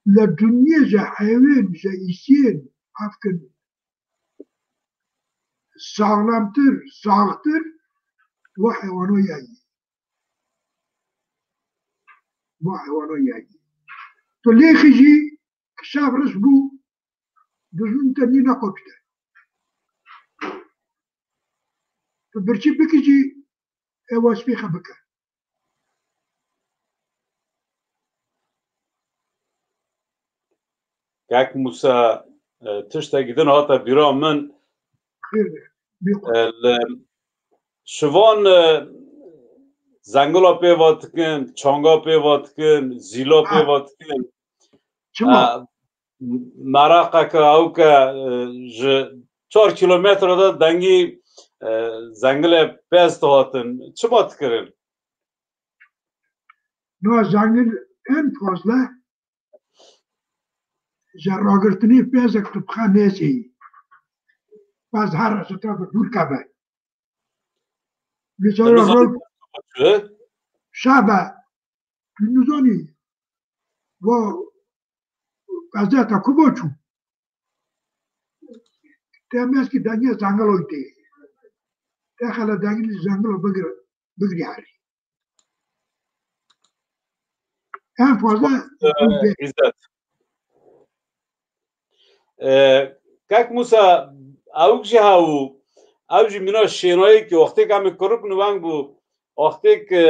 La dünyaca hayvan isin afkın sağtır bu hayvanı yayı. Bu hayvanı yayı. To lekhiji kşavrız bu düzün tenine koptu. To birçi bikici evas bir xabaka. Kak Musa tiştekî din hata bîra min şivan zengila pêva dikin, çanga pêva dikin, zîla pêva dikin. Meraqeke ew ke ji 4 kilometre de dengî zengilê pez dihatin. Çima dikirin? No zengin en fazla jarragirtini pezek tıpkhanesi. Baz her sütafı durkabe. Mesela şaba günüzoni bu gazeta kuboçu. Temez ki denge zangal oydu. Tekhala denge zangal bıgri hari. En fazla Kak Musa ew jî hew ew jî mîna şênayê ki wextê em ê kirib wang bû wextê ki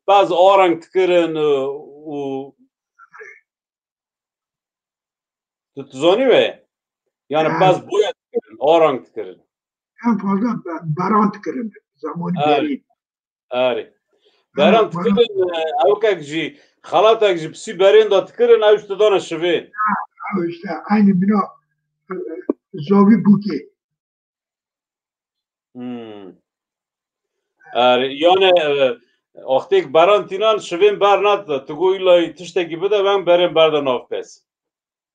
baz arang dikirin û tu dizanî wê? Yani baz boya dikirin, arang dikirin. En fazla baran dikirin. Zamanı beri. Arî. Baran dikirin ewkek jî xelatek ji pisî berên de dikirin ew ji te dane şivê. İşte aynı bina zavi buki. Yani wextê baran tînan şivên ber nadide. Tu got îla tiştekî bide ben berên berda nav pez.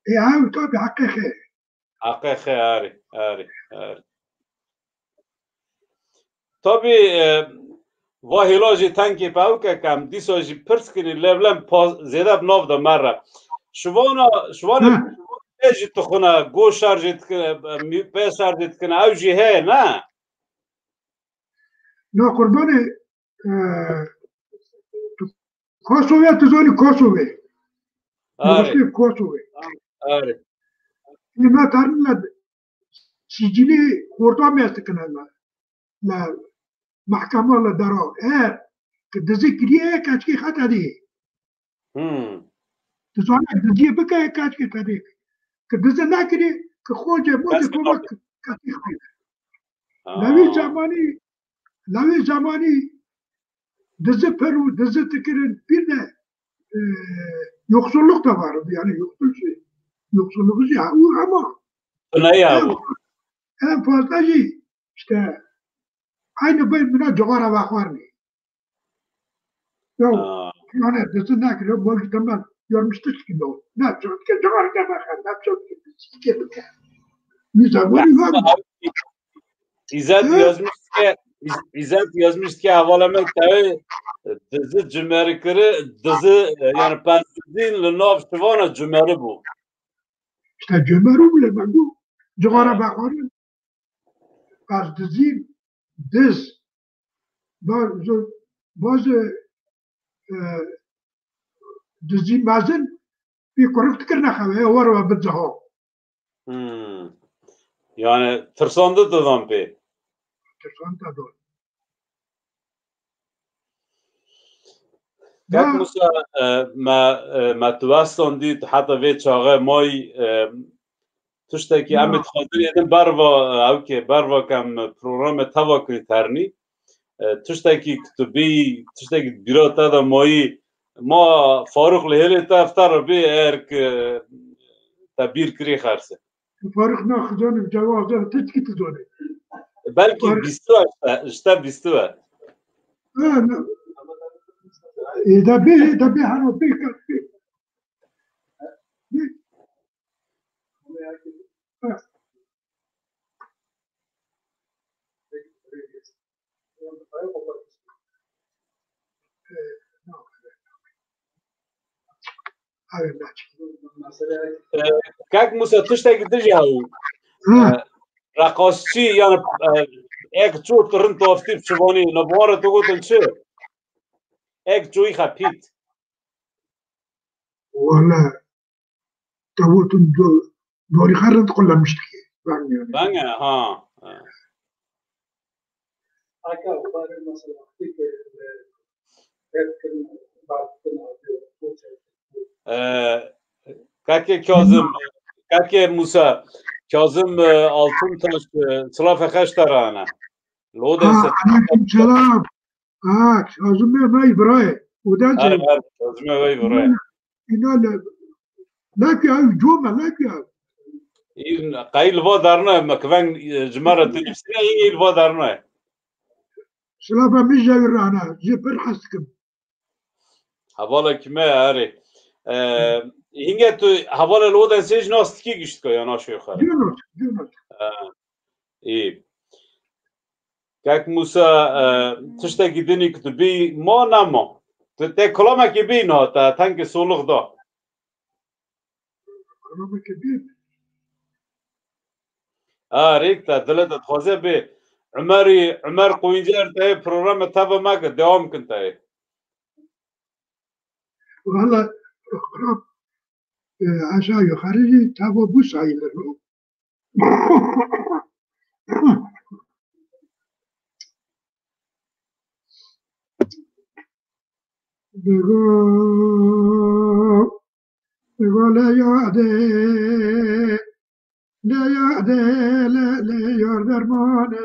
Ev tabi hakiki. Hakiki arî. Tabii va hêla jî tenkê pewkek em dîsa jî pirs kirî levlem zêde bi nav de mere. Şivanê pê jî dixwine, goş şer jî dikine, pê şer jî dikine ew jî heye ne? نا قربانه کوسووه تزانی کوسووه آره یوگسلاv کوسووه آره اینا تارن لد سجلی خورتا میست کنه لا محکمه لا درا که دزی کریه کچکی خطا دی تزانی دزی بکه کچکی خطا که دزی نکری که خوجه موجه تو بک کچکی خطا لوی زمانی دزی پرو دزی تکرین بیرده yoksulluk da vardı yani yoksulluk ya ama en fazla işte aynı buna cigara bakar mı? Ya yani desin ne ki bu zaman görmüştük ki o. Ne çok ki cigara da bakar, ne çok ki ne zaman var mı? İzzet yazmış ki havalamı tabi dizi cümerikleri dizi yani pensizin linav şivana cümeri bu. İşte cümeri bile ben bu cigara bakarım. Az dizin diz bazı dizi bazen bir korku fikirine havaya var ve bidzaha. Yani tırsandı da dampi. Tırsandı da. Как Musa ما توستان دید حتی وی چاقه مای تشتکی امید خاطر یدن بروا او که بروا کم پروگرام توا کری ترنی تشتکی کتبی تشتکی بیرات دا مایی ما فاروق لحیلی تا افتر بی ارک تبیر کری خرسه فاروق نه خزانم جواز داره تشکی تزانه بلکه بیستو اشتا بیستو نه ده به هر وقت بیکار Как Musa tişteki dije o raqasçı yani ek çok tırın taftif şivani nabara to gotun çı ek çoğu xapit valla tavutun dori xarrat qollamıştık ben ha Kake Kazım Kake Musa Kazım Altıntaş Sılafe Kaştarana Lode Aleyküm selam. Kazım Bey buraya. Odan sonra Kazım Bey buraya. İnanın. Ne ki abi cuma ne ki abi? İn qayl vadarna makvan cmara televizyon il vadarna. Sılafe mijavirana. Zipir haskım. Havala kime ari. Hinge tu havala lodan sej nastki giştko ya naşo yukarı. Yunus. İyi. Kak Musa tişteki dini kutubi ma nama. Te kolama ki bina ta tanki soluk da. Kolama ki bina. ريك دلت تخوزه به عمر قوينجر تاي برنامج تابع ما دوام كنت تاي والله عشان يخرجي تابع بوس عيله بقول لا يعدي لا يعدي لا يردر ماني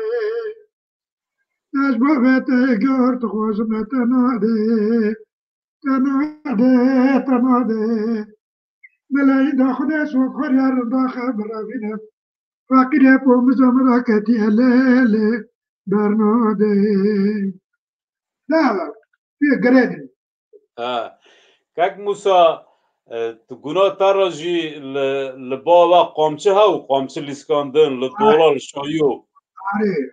أشبهت قرت خوزمة تنادي ملاي داخل سوق خيار داخل برابينا فاكر يبو مزمرا كتي الليل برنادي لا في قريدي كاك موسى تقولنا ترجي لبابا قامچه هاو قامچه لسكاندن لدولا لشايو أري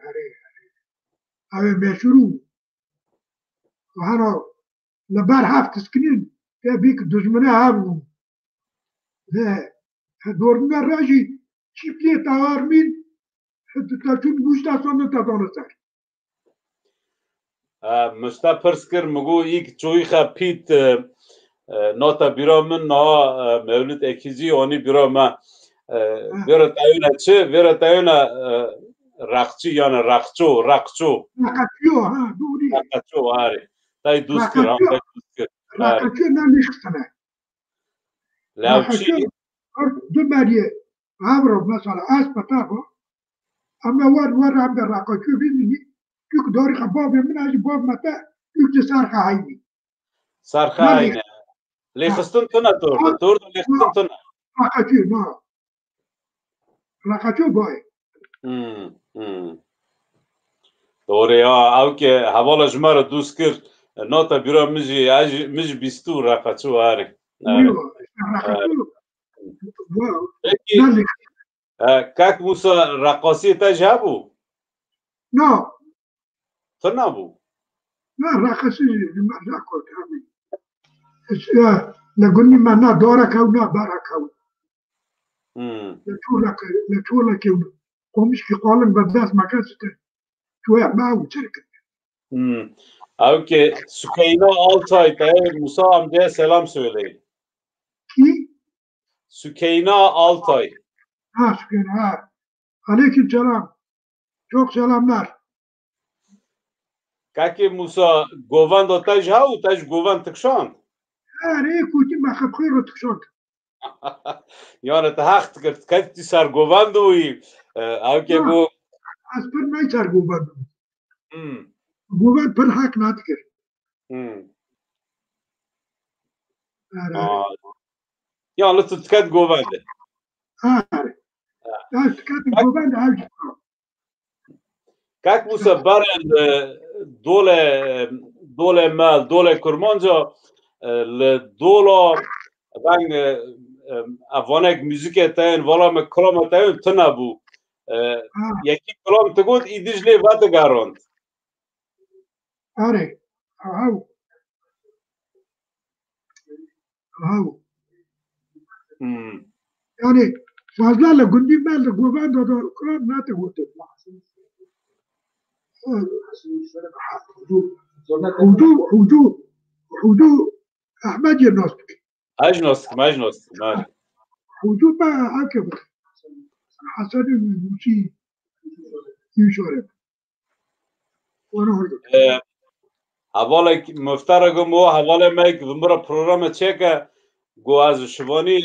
هذا مشروع وهنا لبار هافت سكنين بيك دجمنا هابو ده دورنا راجي شيبلي تاورمين حتى تلاتون بوشتا صنع تدونسر مشتا پرس کر مگو ایک چوی خا پیت ناتا بیرا من نا مولد اکیزی آنی بیرا ما بیرا تایونا چه بیرا تایونا رقچی یعنی رقچو رقچو ها دوری رقچو آره تای دوست کر هم تای دوست کر رقچو نه نیستنه لاوچی دو مریه همرو مثلا از پتاقو اما ور هم در رقچو بینی یک داری خباب من از باب متا یک سرخه هایدی سرخه هایده لیخستون تونه تورد لیخستون تونه رقچو نه رقچو بای دوره او که حوالا جمع را دوست کرد ناتا بیرا مجی بیستو رقچو آره رقچو کاک موسا رقاصی تاج هبو؟ نه تو نبو؟ نه رقاصی نکرد همین لگونی من نه داره که نه باره که لطوله که قومش که قالن بدست مکسته توی معو چرکت او که Sükeyna Altay'da Musa amcaya selam söyleyin. Ki? Sükeyna Altay. Ha Sükeyna ha. Aleyküm selam. Çok selamlar. Kaki Musa govan do taj hau, taj govan tıkşand. Ha re kuti ma khapkhir tıkşand. Yani te haq tıkırt kati sar govan doyi. Au ke bu Aspır nay sar govan. Govan per hak natkir. Yani tutkat govande. Ha. Ya tutkat govande avcı. Kak Musa baren dole mal, dole kurmanca dola ben avanek müzik eten, vala me klam eten tına bu. Yeki klam tıgut idijle vade garant. Are. Au. Au. Yani fazla gündüm ben de govan da kram nate gotu. حدود احمد ناستك اجنوستك ماشي حدود بقى عكب حسن الموسي يشارك وانا هردك حوالا مفترقم و حوالا میک ومرا پروگرام چکه گو از شوانی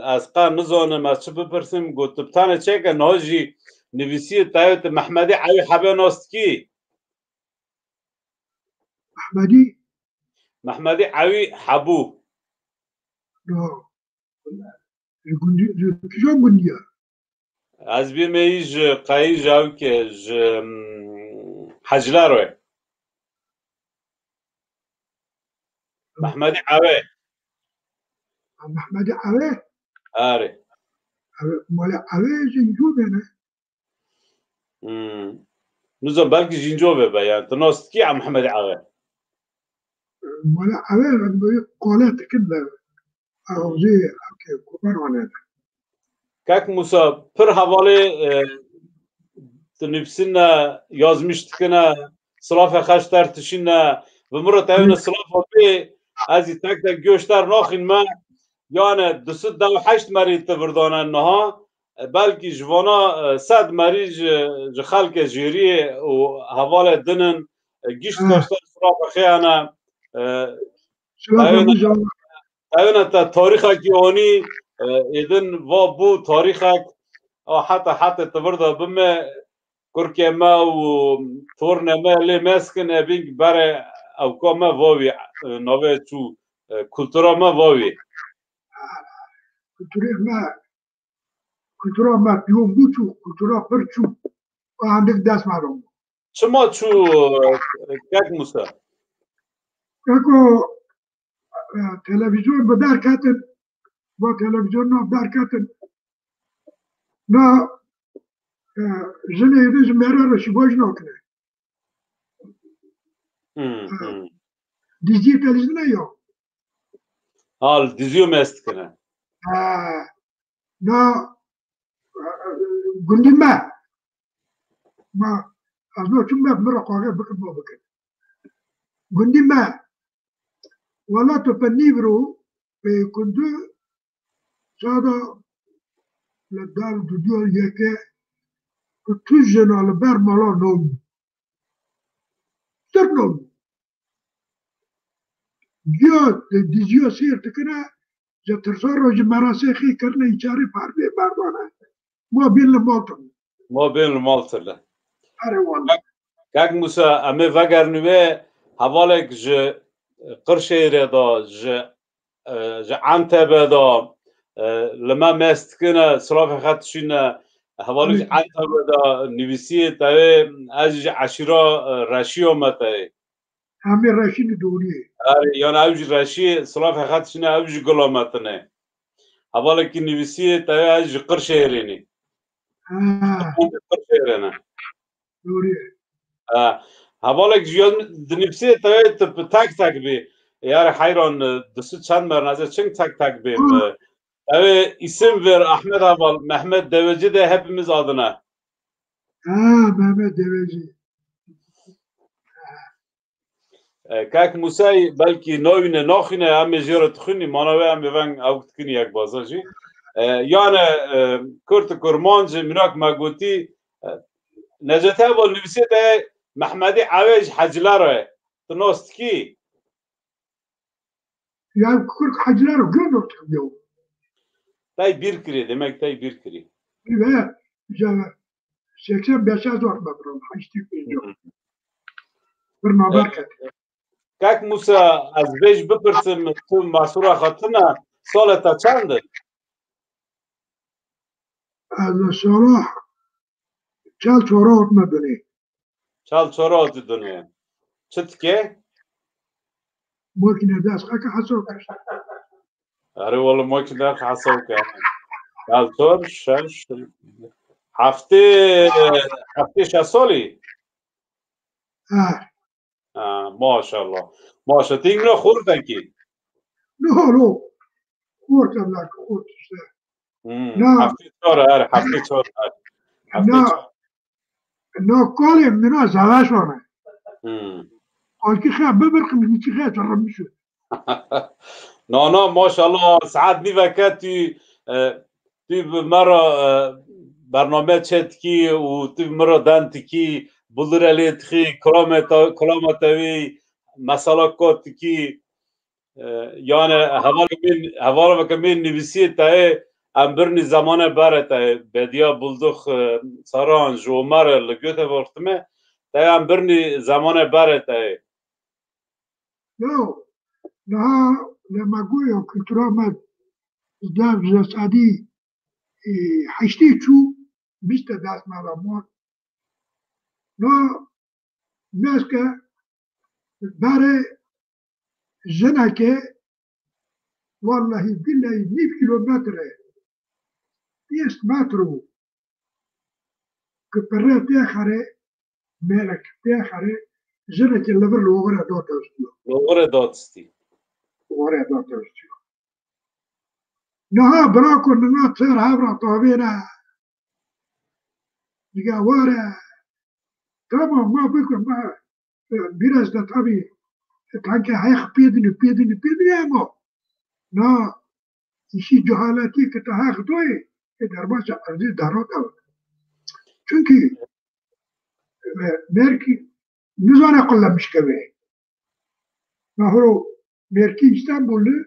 از قا نزانم از چه بپرسیم گو تبتانه چکه ناجی نویسی تایوت محمدی عوی حبه ناستکی محمدی عوی حبو کجا گندیه از بیم ایج قایی جاو که حجله روی محمدی عوی محمدی عوی آره مال عوی جنجوبه نه نزم بلکه جنجوبه بیان تناستکی عم محمدی عوی مال عوی قالت كده اوزي كبر وانا Kak Musa per havale tnifsina yazmıştıkına sırafa xaştar tişina ve murat evine sırafa be az tak tak göster naxin ma yani dusu da haşt mari tevrdana naha belki jvana sad mari j xalq jiri o havale dinin giş göster sırafa xiyana evine ta tarixa ki oni إذن وابو تاريخك أو حتى تبرد بما كركي ما وثورنا ما اللي ماسكن أبيك برا أو كما واوي نوى شو كولتورا ما واوي كولتورا ما بيوم بوشو كولتورا برشو وعندك داس معلوم شما شو كاك موسى كاكو تلفزيون بدار كاتن با تلفزیون برکتن نه زنه ایدیز میره رشی باش نکنه دیزی تلویزیون یا دیزیو مست کنه نه گندی ما از نو چون مرا قاقه بکن با بکن گندی ما ولا تو پنیبرو به کندو سادا لدار دودیو یکه تو جنال بر مالا نوم سر نوم جیاد دیجیو سیر تکنه جا ترسار رو جمراسه خی کرنه ایچاری پارده بردانه ما بین لمالتون ما بین المالتله اره والا کاک موسا امه وگر نوه حوالک جه قرشیره دا جه عنتبه دا لما مست کنه صلاف خطشینه حوالک عنتبه دا نویسیه تاوه از جه عشیرا رشی آمده همه رشید دوریه یعنی اوج رشی صلاف خطشینه اوج گل آمده نه حوالک نویسیه تاوه از جه قرشیره نی قرشیره نه دوریه حوالك جيان دنيبسي تايت تاك تاك بي يار حيران دسو چند مرنازه چنگ تاك تاك بي اوه اسم ver احمد اول محمد دوجی de hepimiz adına. Mehmet Deveci. Kak Musay belki noyne nakhine am jere tkhuni manave am ben avtkini yak bazaji. Yani kurt kurmanji mirak magoti Necati eval nivise de Mehmedi Awej hacilare. Tnostki. Ya kurt hacılar gördük diyor. Tay bir kiri demek tay bir kiri. Ve ya 85'e zor bakıyorum. Haçtı diyor. Bir naber Kak Musa az beş bipirsim tu masura khatına salata çandı. Az sonra çal çora otmadığını. Çal çora otmadığını. Çıtke? Makine ders kaka hasıl. Arı valla makine hasıl ka. Çal çor şaş. Hafte şasoli. Maşallah. Maşallah. Tingre khurdan ki. No. Kurtarlar kurt işte. Hafte çor her hafte çor. No kole mina zavaş var. Alki خير ببرق من يجي خير ترمشو. No maşallah saat nivakati tu mara برنامه چت کی و تو مرا دانت کی بولر الیت کی کلامتوی مسالکات کی یعنی حوالا کمین نویسی تای امبرنی زمان بره تای بدیا بولدخ ساران جومر لگوت وقتمه تای امبرنی زمان بره تای نه لما گویا کلتورا مد داف جسادی حشتی چو بیست دست مالامون نه مسکه بره جنکه والله بالله 100 کیلومتره 20 مترو که پره تیخره ملک تیخره جنکه لبر لوغره داتستیو لوغره داتستی نها براكو ننا تصير هابرا طابينا جاوارا تمام ما بكم ما بيرز ده طبي كانك هيخ بيدني يامو نا işi cehaleti kıtaha kıtoy darbaça arzi darota çünkü merki nizana kullamış gibi nahru merki İstanbul'lu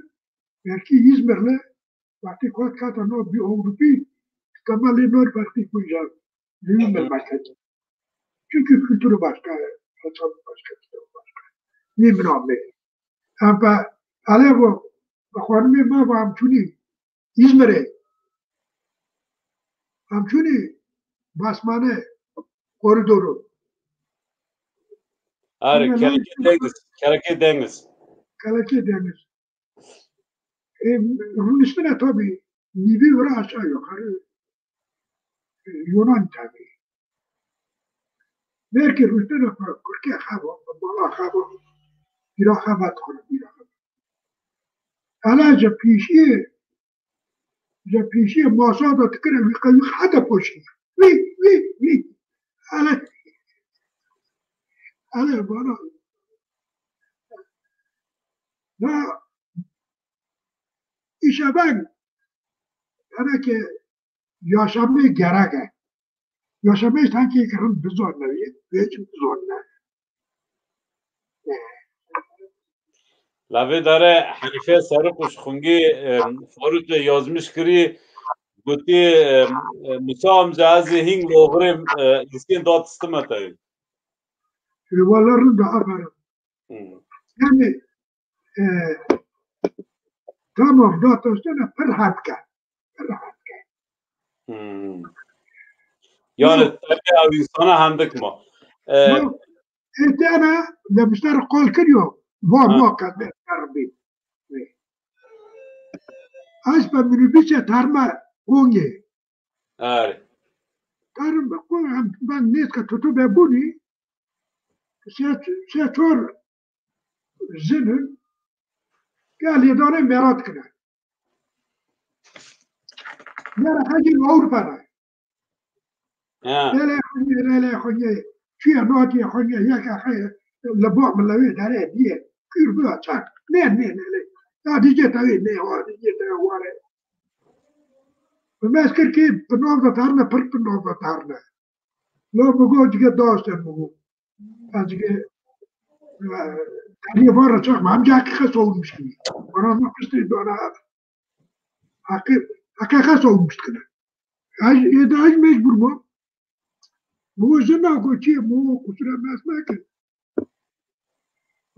merki İzmir'li vakti kot kata no bir Avrupi kamali nor vakti kuyacak büyük bir başka çünkü kültürü başka hasan başka ne münasebet ama alevo bakwanme ma vamçuni İzmir'e amçuni basmane koridoru Keleke Deniz bunun üstüne tabii nibi ve aşağı yukarı Yunan tabii belki üstüne Türkiye hava bala hava bir hava tıkır bir hava alaca پیشی ماسادا تکره وی حدا پوشی وی ale بالا نه ایشه بگ هره که یاشمه گرگه یاشمه تنکی که هم بزار نوید بیچ بزار نوید لوی داره حنیفه سرقش خونگی فاروق یازمش کری گوتی مسام جازی هنگ لوغرم اسکین داد استمت ای روالا رو دا آبارم یعنی تمام داد استنه پر حد کرد yani tabii abi insana handık mı? انت انا ده بشتغل قول كريو موقع ده عربي اسبا من بيشة تارما قوني Evet. تارما قوني عم بان نيسكا تتو بابوني سيتور زنن قال يدوني ميرات كنا ميرا حاجي الغور بنا لا خوني شيء نوتي خوني ياك اخي لبوع من لوي داري دي كير بلا تشاك نين دي جت اوي ني هو دي جت واره بس كركي بنوضة تارنا برك بنوضة تارنا لو بقول جي دوست بقول اجي هي مرة تشاك ما عم جاك خسوا مشكلة وانا ما قصدي دونا حقي خسوا مشكلة اذا اج مجبور مو زنا قوتي مو كسر ما اسمك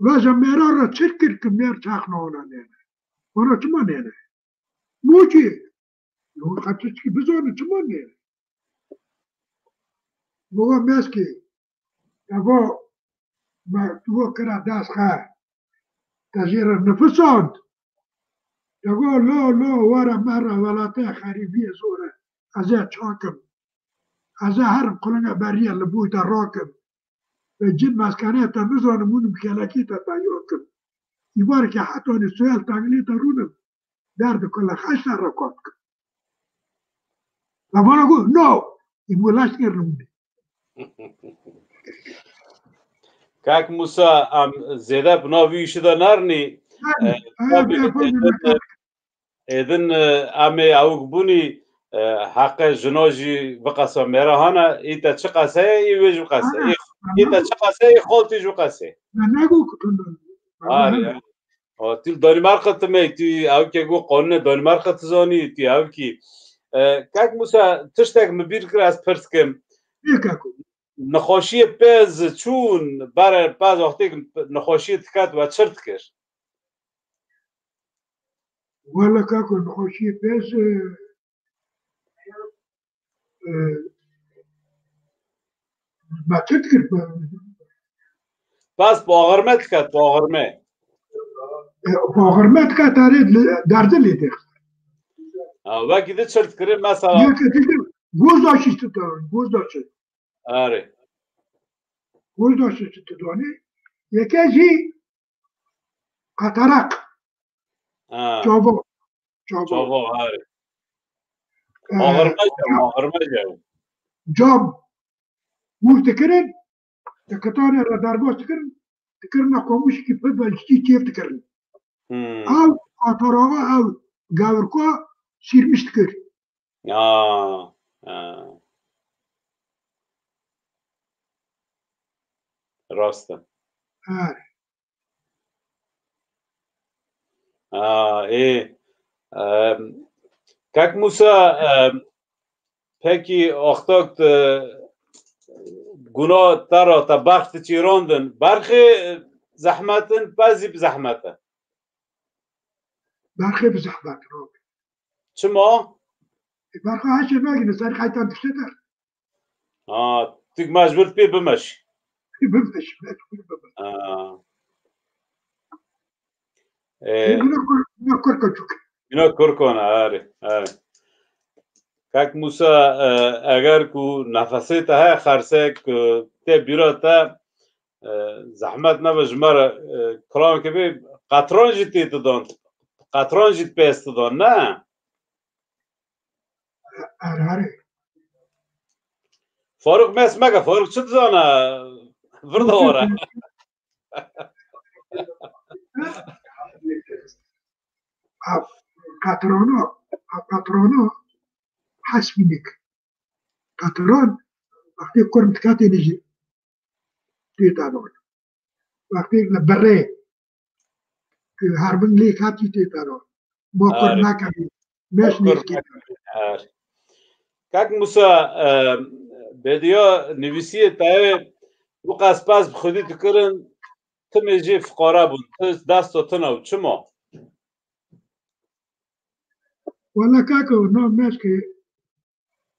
لازم مرارة تشكر كمير تاخنا وانا تمانينا موجي لو خاطرك بزون تمانينا مو ماسكي يابا ما تو كرا داس خا تجير النفسات يقول لو ورا مرة ولا تخريبية زورة أزا تشاكم أزا هرم قلنا بريا لبويتا راكم الجن مسكنات نزون مون بكلاكيتا تايوكم يبارك حتى السؤال تاغليتا رونم دارد كل خشة ركوتكم لما نقول نو يقول غير نمدي Kak Musa am zeda bnavi şida narni edin ame avuk buni haqqe jinoji vaqasa merahana ita çıqasa yevej vaqasa ita çıqasa xolti vaqasa نگو کتون آره til Danimarka tme ti av ke go qonne Danimarka tzoni ti av ki kak Musa tishtek mbir kras perskem یکاکو نخوشی پز چون برای پز وقتی نخوشی تکت و چرت کر ولا کاکو نخوشی پیس ما تذكر پس باغرمه تکت باغرمه باغرمت كاتاريد دارد اللي تخت و گیده چرت کریم مثلا گوز داشتی تدانی گوز داشتی آره گوز داشتی تدانی یکی جی قطرق جابا آره باغرمه جو جاب مرتكرن تكتاني داربوس تكرن قومش كي بدلشتي كيف تكرن او قطراوا او غاوركو سيرمش تكر راسته ايه Kak Musa peki oxtakt guna tara ta baxt çirandın barxi zahmetin bazı zahmete برخي بزحمات روب çima برخي هاشي ناقي نسار حيتان تشتر tig mecbur pi bimeş بمش نكر كتشوك Bina kurkona are Kak Musa eğer ku nefesi te he xerse ku te bira te zahmet nebejmer kalam kebe qatran jî tê didan qatran jî pes didan ne اره Faruk mes mege Faruk çi dizane vir de were قطرانا حسب نك قطران وقتی کرم تکاتی نجی تیتادون وقتی لبره که هربن لی کاتی تیتادون با کر نکردی مش نیستی کاک موسا بدیا نویسی تای و قصباز خودی تکرن تمیجی فقرا بون دست و تنو چما ولا كاكا نوع ماسكي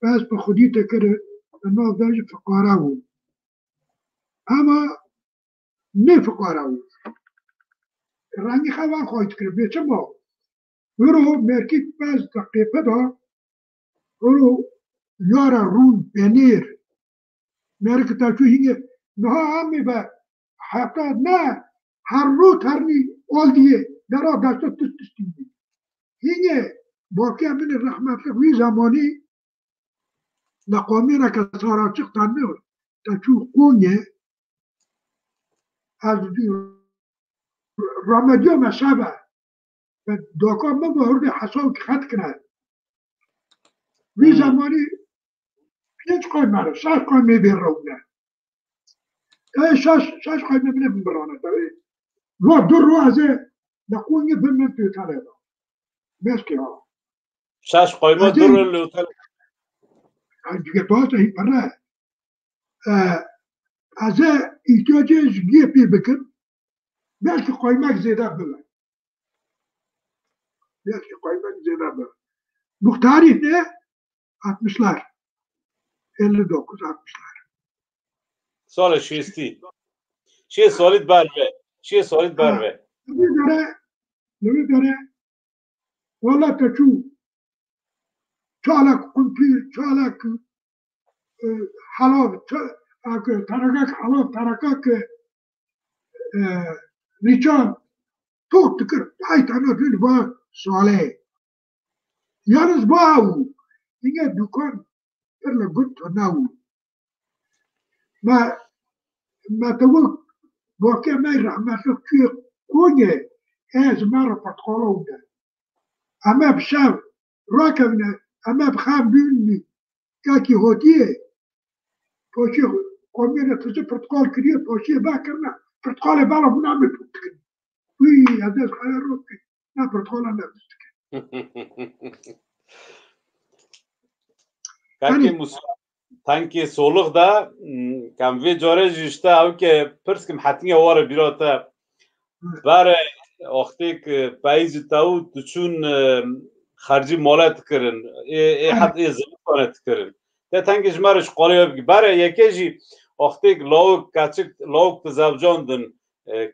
بس بخديته كده النوع ده فقراوي اما نه فقراوي راني خوا خويت كده بيتشمو ورو مركي بس دقيقة ده ورو يارا رون بنير مركي تاكو هي نها عمي با حتى ما هرو ترني اولديه درا دستو تستستيني هي باقي من الرحمة في زماني نقامی را که سارچق تنمه تا چو قونیه از رامدیو مشابه و داکا ما بهرد حساب که خط کنه وی زمانی پیچ قای مره شش قای میبین رونه شش قای میبینه برانه داره و دو رو ازه نقونی بمن پیتره دا بسکی ها شش قای ما دو رو لیوتر دیگه باید این پره از احتیاجش گیه پی بکن belki koymak ziyade böyle. Belki koymak ziyade böyle. Bu tarih ne? 60'lar. 59, 60'lar. سال شیستی. چیه سالیت بر به؟ چیه سالیت بر به؟ نمی داره والا تچو چالک کنپیر چالک حلاف ترکک حلاف ترکک ریچان تو تکر های تنها توی با ساله یالنز با او اینگه دکان برلا گود تو ناو ما تو باقی مای رحمتلو توی کونگه از مرا پتخالا اوده اما بشاو راکمونه اما بخام بیونی که هودیه پاشی قومینه تجه پرتقال کریه پاشی با کرنه پرتقال بالا بنامه پتکن وی ازش خیلی روکی نه پرتقال نبستکن کاکی موسا تانکی سولغ دا کم وی جاره جشته او که پرس کم حتمی واره بیراتا باره وقتی که پاییز تاو چون خرجی مالت کرن حتی زمانت کرن ده تانکی جمارش قالی بگی باره یکی جی وقتی که لاوک کچک لاوک تزوجاندن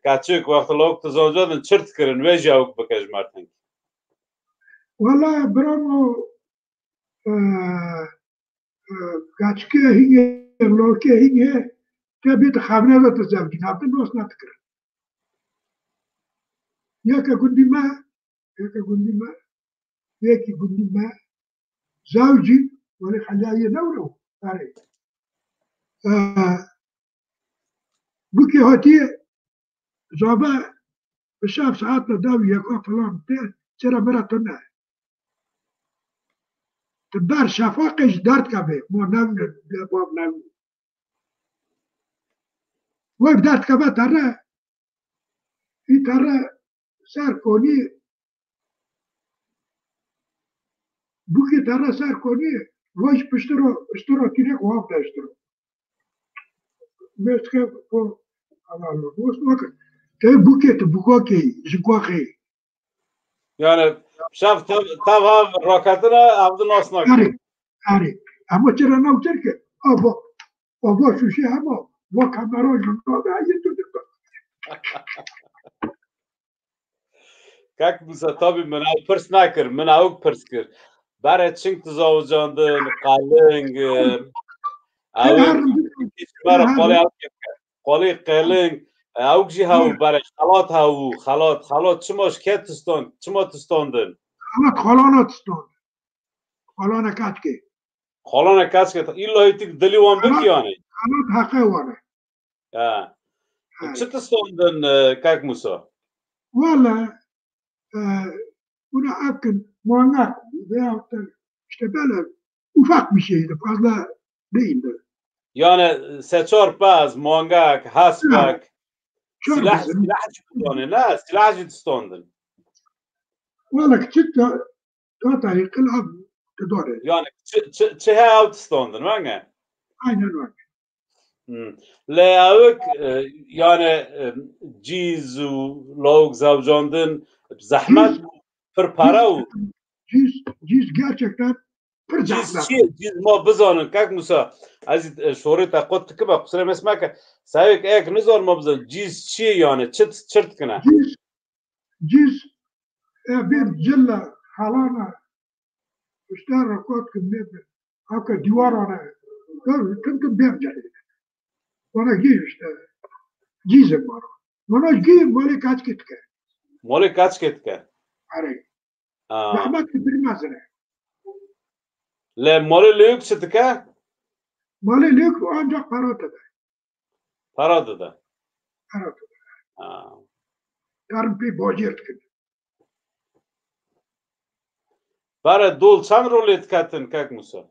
کچک وقتی لاوک تزوجاندن چرت کرن ویجی اوک بکش مارتن والا برامو کچکه هینگه لوکه هینگه که بیت خبره دا تزوجین هفته دوست نتکرن یکی گندی ما زوجي ولی خلايا نورو باري بوكي هاتي زابا بشاف ساعات داوي يكو فلان ترى مراتنا تبار شفاقش دارت كبه مو نون باب نون ويب دارت كبه ترى سار كوني بوكي ترى سار كوني واش بشترو تيريك واب داشترو بس كيف كيف بوكيت بوكوكي جوكوخي يعني شاف تفهم راكتنا عبد الناصر أري أما ترى نو تركه أبا شو شيء أما وكاميرا جنوب عايزين تدقق كاك مسطابي من أو برس ناكر من أو برس كر برای چنگ تزاوجاندن قالنگ او برای قالی قالنگ او جی هاو برای خلات چماش که چما تستاندن خلانه کچکه ایلا هیتیک دلی وان بکیانه خلات حقه وانه چه تستاندن کاک موسا والا اون أكل موناك işte böyle ufak bir şeydi. Fazla değildi. Yani seçor paz, mongak, hasbak, silah Çorbası. çıktı ne? Silah çıktı. Valla küçük de tatayı kılab tedore. Yani çehe avtstondun var Aynen öyle. Le yani cizu log zavcandın zahmet per para Ciz gerçekten pır zahmet. ciz ma bizanın kak Musa az şoru ta qot ki bak kusura mesmak sayık ek nizor ma bizan ciz çi yani çırt kına Ciz bir cilla halana üstten rakot kımnebe haka divar ona kım berceli. Ona giy işte. Cizim var. Ona giy böyle kaç gitke. mole kaç ketke Arayın. Zahmet bilmez ne. le mole lük çıtka Malilik ancak paratada. paradı da Paratada. Yarın bir bocert gibi. Bara dol çan rolet katın kak Musa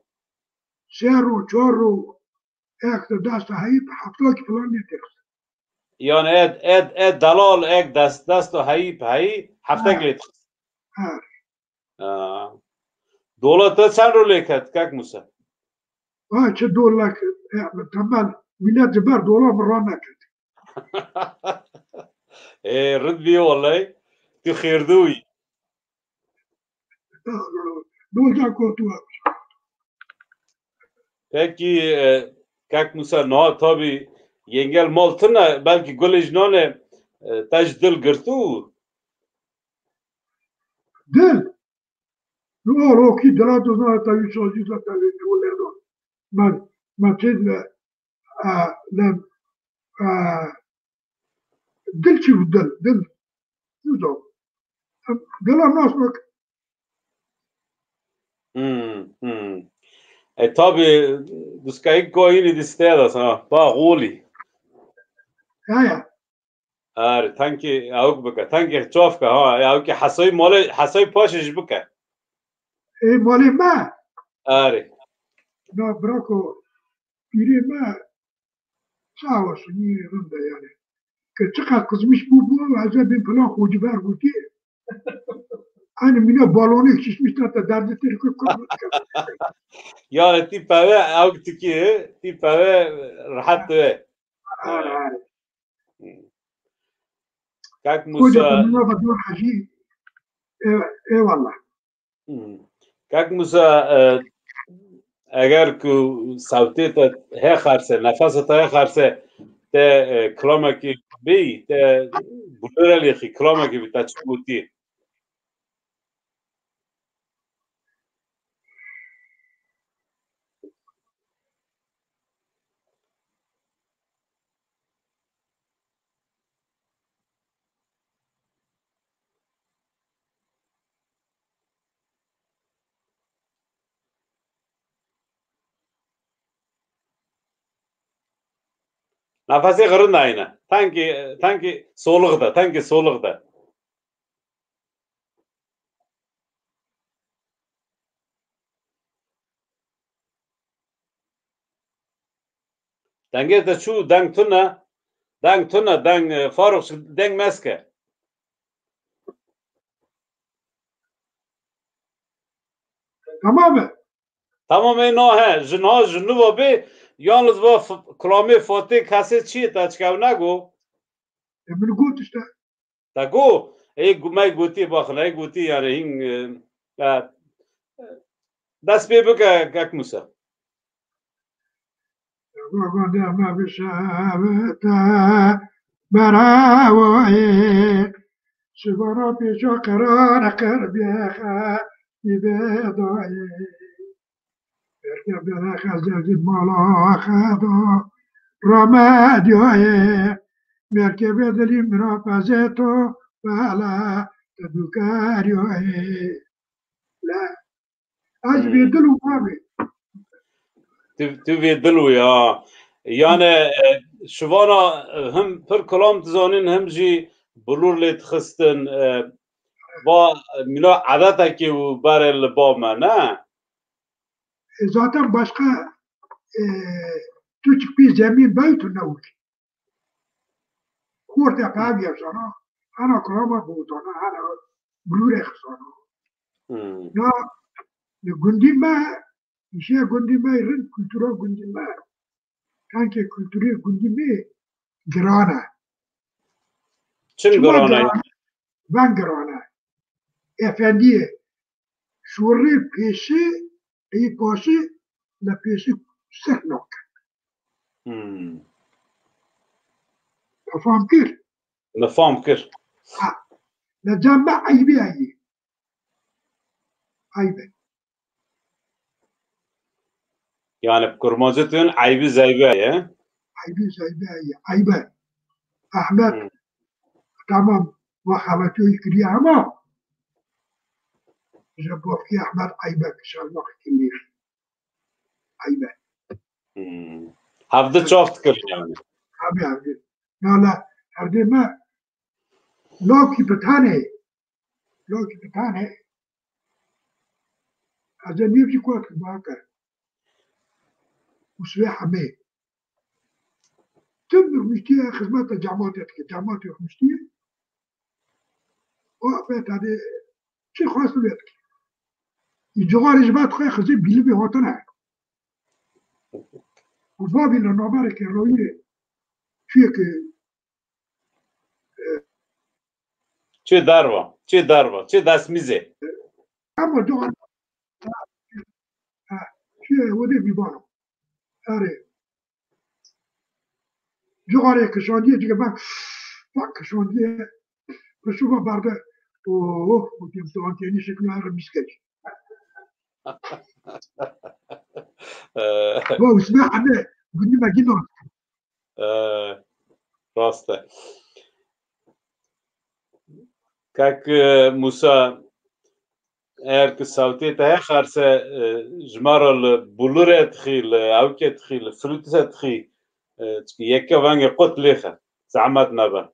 Seru, çoru, ekte dasta hayıp haftalık falan yeter. yani dalal ek dast hayy hafta glet Ha. Dolata çan rolet kat kak Musa Ha, çe dolak, tamam, millet ber dolar mı رد بيه والله تخيردوي Dolacak koltuğu. Peki kak Musa no tabi yengel maltına belki golejnane tajdil girtu Del. No, ki dela dozna ta yüz oldu zaten dolar. Ma çedle lem dil çi dil. Yudo. Dela nasmak. tabi duskayık koyini disteda sana bağuli Ya. tanki avuk baka tanki çofka ha ya ki hasay paşış baka Mali ma. ari No, brako. Biri ma. Sağ olsun iyi yanımda yani. Çıkar kızmış bu azabın falan hocalar bu diye. Hani mine balonu şişmiş hatta derdi terkik kurmuş. yani tipave avuk tiki tipave rahat ve kak Hoca Musa bununla bakıyor hacı. Eyvallah. kak Musa اگر که صوتی تا هی خرسه نفس تا هی خرسه تا کلاما کی بی تا بلور لیخی کلاما کی بی تا چه بودی nefesi kırın da aynı tanki soluğu da denge de şu deng tuna deng faruk deng meske Tamam mı? tamam no he jinu va be yalnız va klami fatih kase çi ta çıkav nago Bunu gut işte. ta go gumay guti bakla guti yani hin das be baka kak Musa Gogodama bişavete beravayı sigara pişo karar karbiyaha ibedoyi erkebere hazreti malakado ramadyoyi merkebe dilim rapazeto bala tedukaryoyi la az bir dilu abi Tu ve dilu ya yani şuvana hem per kalam tzanin hem jî bulur let xistin با مینا عادت که بر البام نه ذاتا başka tu çıkpi zemin baytu navuk kurta paviya sana ana krama butona ana blure sana ya gundima işe gundima rin kültüra gundima kanki kültürü gundimi grana çin grana ben grana efendiye şurri peşi iyi paşi la peşi seknok تفهم كير نفهم كير نجمع عيبي عيبي يعني بكرمازتون عيبي زيبي عيبي زيبي عيبي احمد تمام وخلته يكري اما جابوا في احمد عيبك ان شاء الله كبير عيبي هفده شافت كر يعني حبيبي لا هذه ما لوكي بتاني هذا نيجي كوات باكر وسوي حمي تنظر مشتية خدمات جامعتك مشتية وقفت هذه شيء خاص بيتك الجوار جبات خير خزي بيلبي وطنها وفابي لنوبارك الروية فيك چه darva چه دستمیزه اما جوار شيء ودي بيبانو أري جواري كشاندية جبان كشاندية بشوفها بعد ودي متوانتيني شكلها رمسكتي هو اسمع عنه قلني ما جينا راسته كاك موسى eğer ki savtiyet خرسه جمارل بلوره تخيل او كي تخيل فلوتسه تخيل يكا وانجي قط ليخه زعمت نبا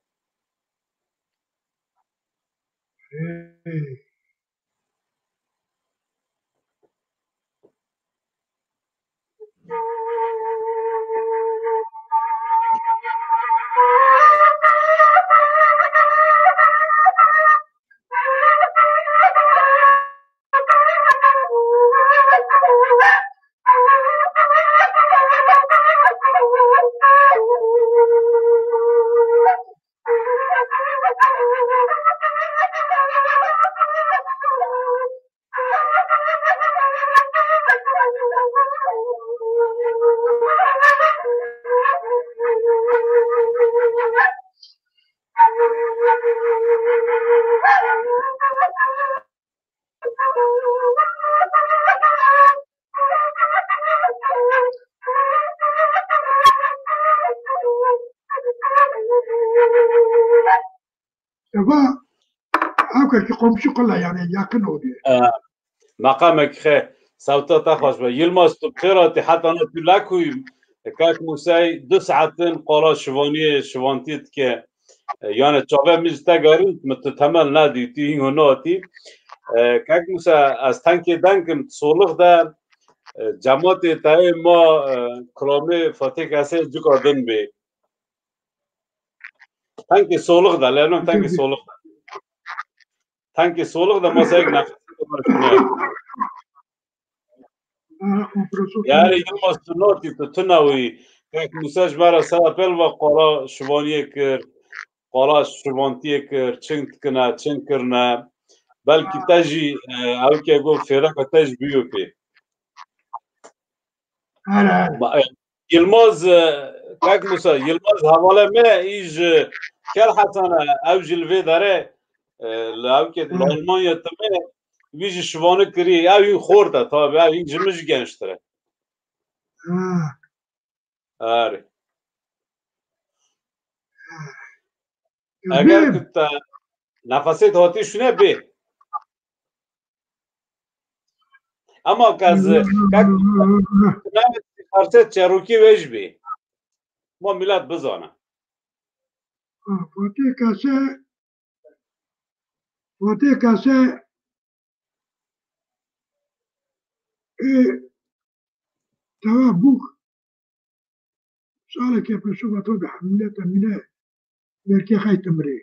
که قمشی قلا يعني yakın oluyor. مقامك خي صوتات أخوش يلمس تبخيراتي حتى أنا تلاكوي كاك موسى 2 ساعتين قرا شوانتيت كي يعني تشابه مش تجارين متتمل نادي تين هناتي كاك موسى استنكي دنكم تصولخ ده جماعت تاي ما كلامي فاتك أسي جو كردن بي تانكي صولخ ده لأنه تانكي صولخ ده تانكي صولخ ده ما سايق نفسي يعني يوم استنوتي تتناوي كاك موسى جمارا سابل وقرا شوانيه كر قرا شوانتيه كر چنت كنا چن كرنا بلكي تجي او كي يقول فرق تج بيوبي يلماز كاك موسى يلماز حواله ما ايج كل حسنا اوج الفي داره لاو كي المانيا تمه ویژه شوانه کری این خورده تا این جمعش گنشتره آره اگر که نفسیت هاتی شونه بی اما که از خرسیت چروکی ویش بی ما ملت بزانه فاتی کسه وقتی کسی توا بوک ساله که پیشو با تو به حمله تمینه مرکی خیلی تمری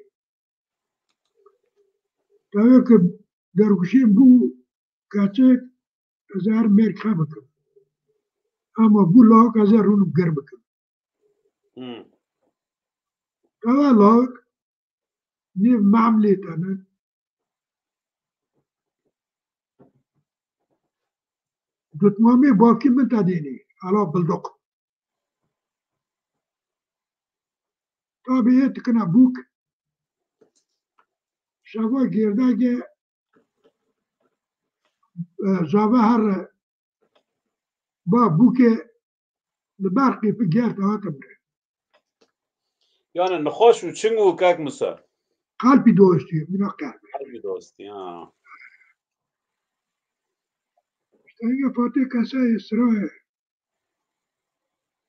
توا که درگوشی بو کسی از هر مرک خواهد بکن اما بو لاک از هر رونو گر بکن توا لاک نیو معاملی تنه دتمامی باکی من تدینی حالا بلدق تا بیت کنه بوک شبا گرده که زابه هر با بوک لبرقی پی گرد آتم ره یعنی نخوش و چنگو کاک موسا قلبی دوستی مینا قلبی قلبی دوستی اینگه فاتح کسا اسرائه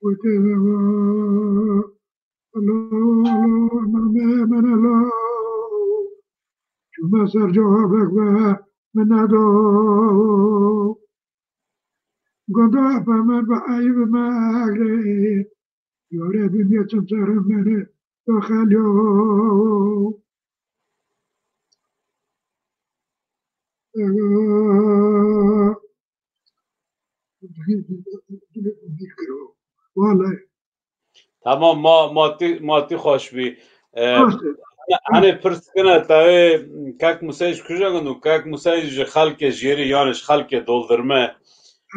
وقتی الله من الله شما سر جوابك من ندو قضاء فمن بحيب ما أغري يوري دنيا تنصر من دخلوا والله تمام ما تی خوش بی راسته هنه پرس کنه تاوی کاک موسایش کجا گندو کاک موسایش خلق جیری یانش خلق دولدرمه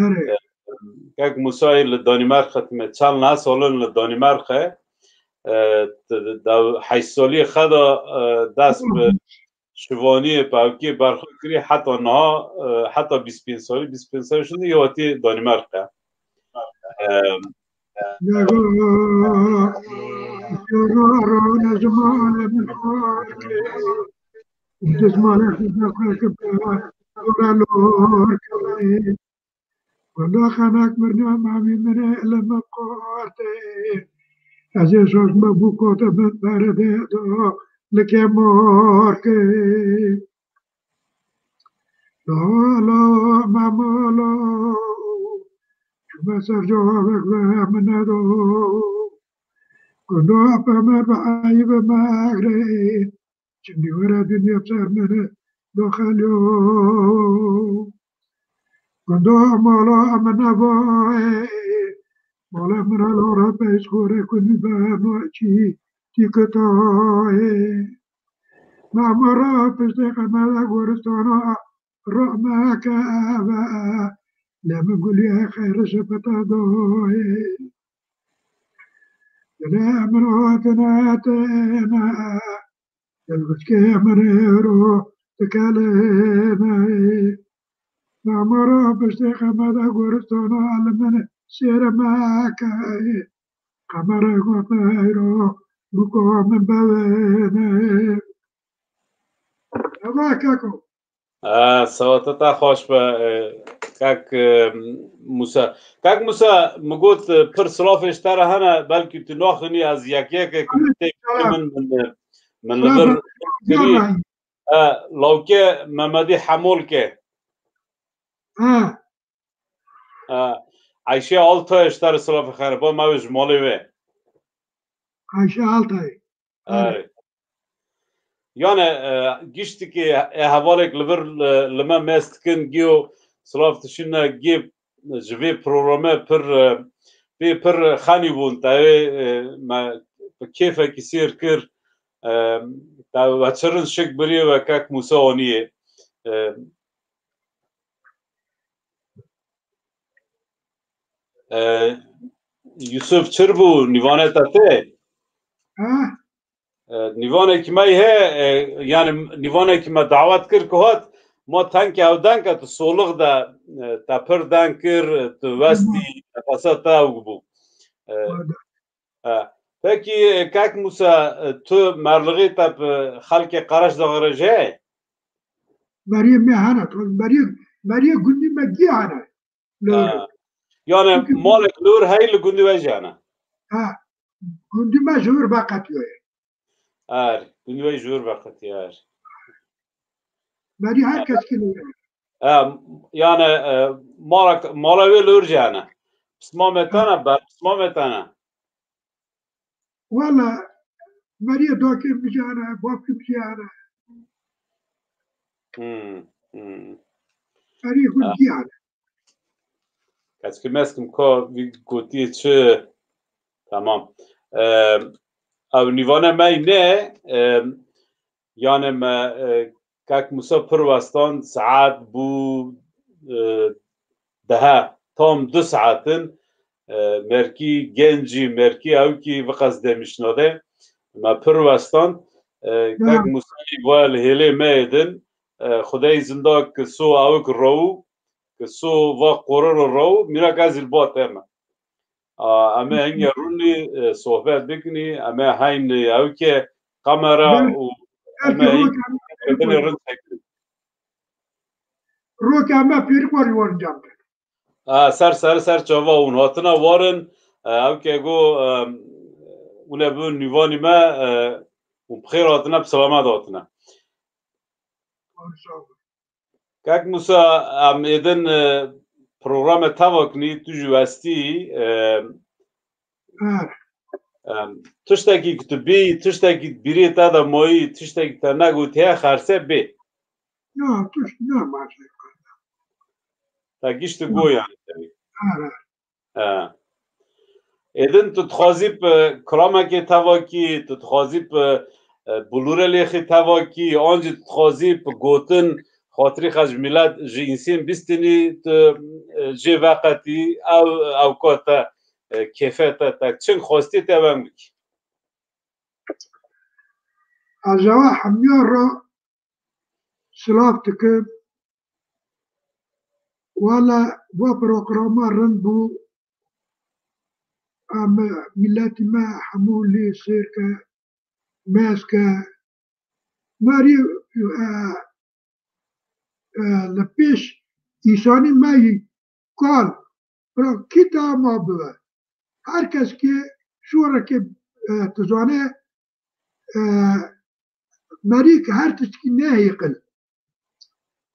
آره کاک موسای لدانمارک ختمه چال نه سالن لدانمارک دا 8 سالی خدا دست به شوانی پاکی برخورد کری حتی نه حتی 25 سالی 25 سالی شده یواتی دانمارک يغارون زمان من خارك جسمانك دخلك بورالورك ودخلك مرنا معي من لما قاتي عزيزك مبوكوت من بردو لك مارك لا لا مامالا شما سرجوابك من ندو كنو أفهمر بعيب مغري جندي ورا دنيا بسر من دخلو كنو مالا من أبوي مالا من الورا بيسخوري كني بانواتي تيكتاي مع مرا بشتاق مالا ورستانا رحمة كابا لما قول يا خير شفتا دوي لا مراتنا تنا البشكي منيرو تكالينا نعمرو بشتيخ مدى قرصونا علمنا سير ماكاي قمر قطيرو بكو من بوينا هذا كاكو سواتتا خوش به کاک موسا کاک موسا مگوت پر سلافش تر هنه بلکه تو ناخنی از یک کمیته من لبر کری لوکه ممدی حمول که عیشه آلتایش تر سلاف خیره با موش مالی وی عیشه آلتای یعنی گیشتی که احوالک لبر لما مست کن گیو سلاف تشینه گیب جوی پروگرامه پر خانی بون تاوی ما کیفه کسیر کر تا وچرن شک بریه و کاک موسا آنیه یوسف چر بو نیوانه تاته نیوانه که مای ہے یعنی نیوانه که ما دعوت کر که هات ما تنک او دنک تو سولغ دا تا پر دنکر تو وستی تفاسا تا او بو پکی کاک موسا تو مرلغی تا خلق قرش دا غرجه برای مهانه برای گندی مگی هانه یعنی مالک لور هی لگندی وجهانه گندی ما جور باقت یوه گندی وی جور باقت یار بری هر کس که لوره يعني مالا وی لور جانا بسما متانا بسما متانا والا بری داکر بجانه باب که بجانه بری خود گیانه کسی که مسکم که وی گوتی چه تمام او نیوانه می نه يعني ما كاك مسافر وستان ساعات بو دها تام 2 ساعتن مركي جنجي مركي او كي وقص دمشناده ما پروستان كاك مسافر والهيلي ميدن خدای زنده كسو اوك رو كسو و قرر رو ميرا غازل بات اما هنگی روني صحبت بکني اما هين اوكي كاميرا و رو که همه پیر کوری وارن جام کرد سر چاوا اون هاتنا وارن او که گو اونه بون نیوانی ما اون بخیر هاتنا بسلامت هاتنا که موسا ام ایدن پروگرام تواکنی تو جوستی تشتاکی کتبی تشتاکی بیری تا دا مایی تشتاکی تا نگو تیا خرسه بی نه توش نه ماشي تا گیشت گو یعنی ایدن تو تخوازی پا کرامکی تواکی تو تخوازی پا بلور لیخی تواکی آنجی تو تخوازی پا گوتن خاطری خج ملت جی انسین بیستینی تو جی وقتی او کاتا کیفیتا تا چنگ خواستی تاوام بکی الجوا حمير را سلافتك ولا وبروغرام رنبو ملاتي ما حمولي سيركا ماسكا ماري لبيش إيشاني ماي قال برا كتا ما بوا هركس كي شورك تزانه ماريك هر تشكي ناهيقل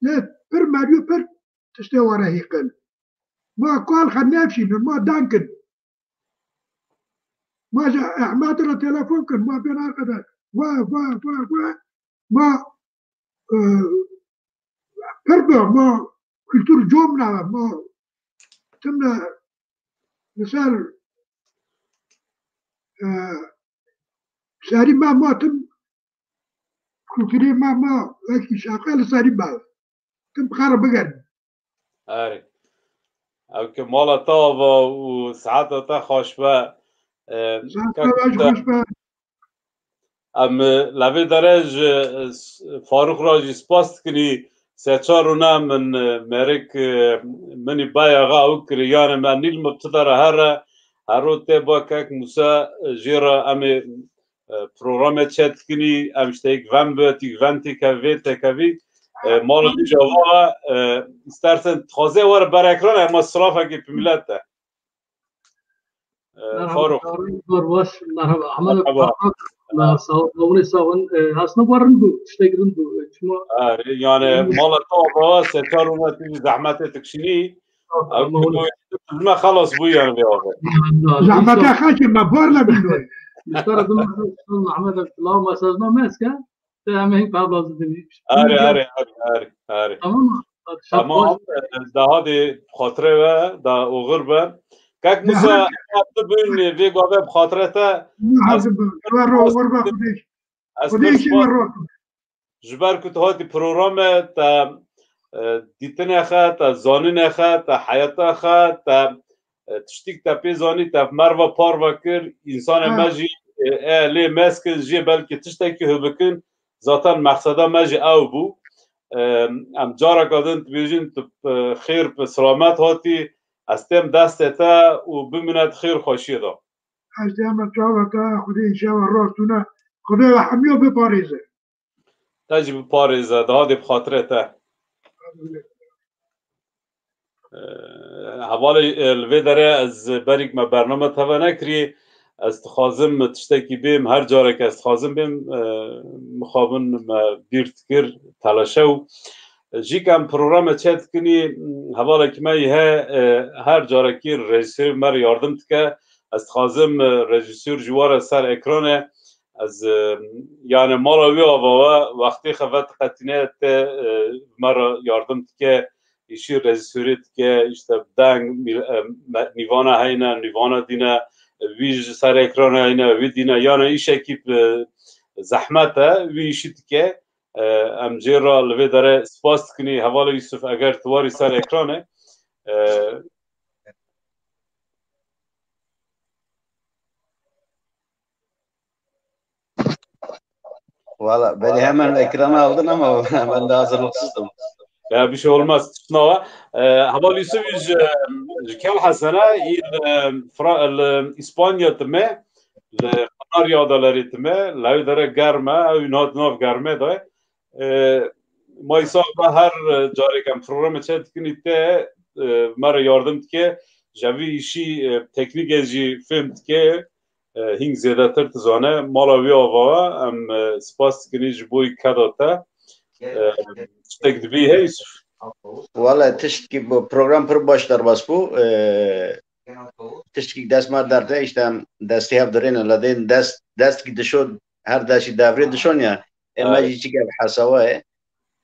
لا بر ماريو بر تشتوى راهيقل ما قال خنافشي ما دانكن ما جاء احمد له تلفون كن ما بين هكذا ما كربه ما كلتور جومنا ما تمنا مثال ساري ما تم كلتوري ما لكن شغال ساري ما تم خرب بقر آره او که مالا تا و ساعت تا خوشبه ام لوی درج فاروق راجی سپاس کنی سه چار من مرک منی بای آقا او کریان من نیل مبتدر هر رو ته با که موسا جیرا ام پروگرام چت کنی امشتیک وم بیتی ومتی که ویت که مال جوا استرسن تازه ور بر اکران اما صرافه که پمیلت ده فاروق باش مرحبا احمد ما صاحب صاحب هستن ورندو تشتغلندو شما يعني مال طابه ستار وما زحمات تكشني ما خلص بو يعني بيوافق زحمتها خاشه ما بارلا بالله مشترك احمد الله ما سازنا ماسكه تمام هيك بعض لازم آره تمام ده هادي خاطره و ده غربه كاك موسى بين في قابه بخاطرته جبر كنت هادي بروغرام تا دیتن خط تا زانین خط تا حیات خط تا تشتیک تا پیزانی تا مروا پاروا کر انسان مجی لی مسک جی بلکه تشتکی هبکن ذاتا مقصدا مجی او بو ام جارا کادن تبیجین تو خیر به سلامت هاتی استم دست تا و بمند خیر خوشی دا استم جارا تا خودی انشاءالله راستونه خدا حمیو بپاریزه تاجی بپاریزه ده هادی بخاطره تا حوالی الوی داره از بریک ما برنامه توا نکری استخازم تشتکی بیم هر جاره که استخازم بیم مخابن بیرت کر تلاشو جی کم پروگرام چت کنی حوالا که من هر جاره که رژیسور مر یاردم که استخازم رژیسور جوار سر اکرانه از یعنی مالا وی آوا وقتی خفت قطینه مرا یاردم که ایشی رژیسوریت که اشته دنگ نیوانا هینه نیوانا دینه ویج سر اکران هینه وی دینه یعنی ایش اکیب زحمته وی ایشید که امجیر را لوی داره سپاست کنی حوال یوسف اگر تواری سر اکرانه Valla beni hemen ekrana aldın ama ben de hazırlıksızdım. Ya bir şey olmaz. Sınava. Haval Yusuf kem hasene İspanya teme Kanarya adaları teme lavdara germe ünat nav germe da Mayısa'da her carikem program çetkin te mara yardım ki javi işi teknik ezi film ki هنگ زیاده تر تزانه مالا وی آقا ام سپاس کنی جبوی کداتا تشتک دبی هیسف Valla teşkil bu program per başlar bas bu teşkil desma derde işte desti yapdırın ladin dest ki dişo her desti devre dişon ya emaji çıkar hasava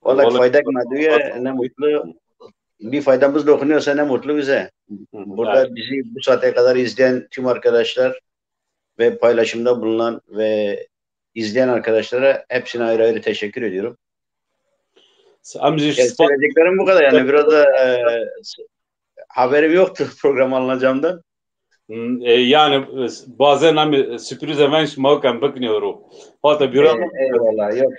valla fayda maduya ne mutlu bir faydamız dokunuyorsa ne mutlu bize. Burada bizi bu saate kadar izleyen tüm arkadaşlar ve paylaşımda bulunan ve izleyen arkadaşlara hepsine ayrı ayrı teşekkür ediyorum. Söyleyeceklerim bu kadar yani biraz da haberim yoktu program alınacağımdan. Yani bazen hani sürpriz event mahkem bakmıyorum. Hatta biraz eyvallah yok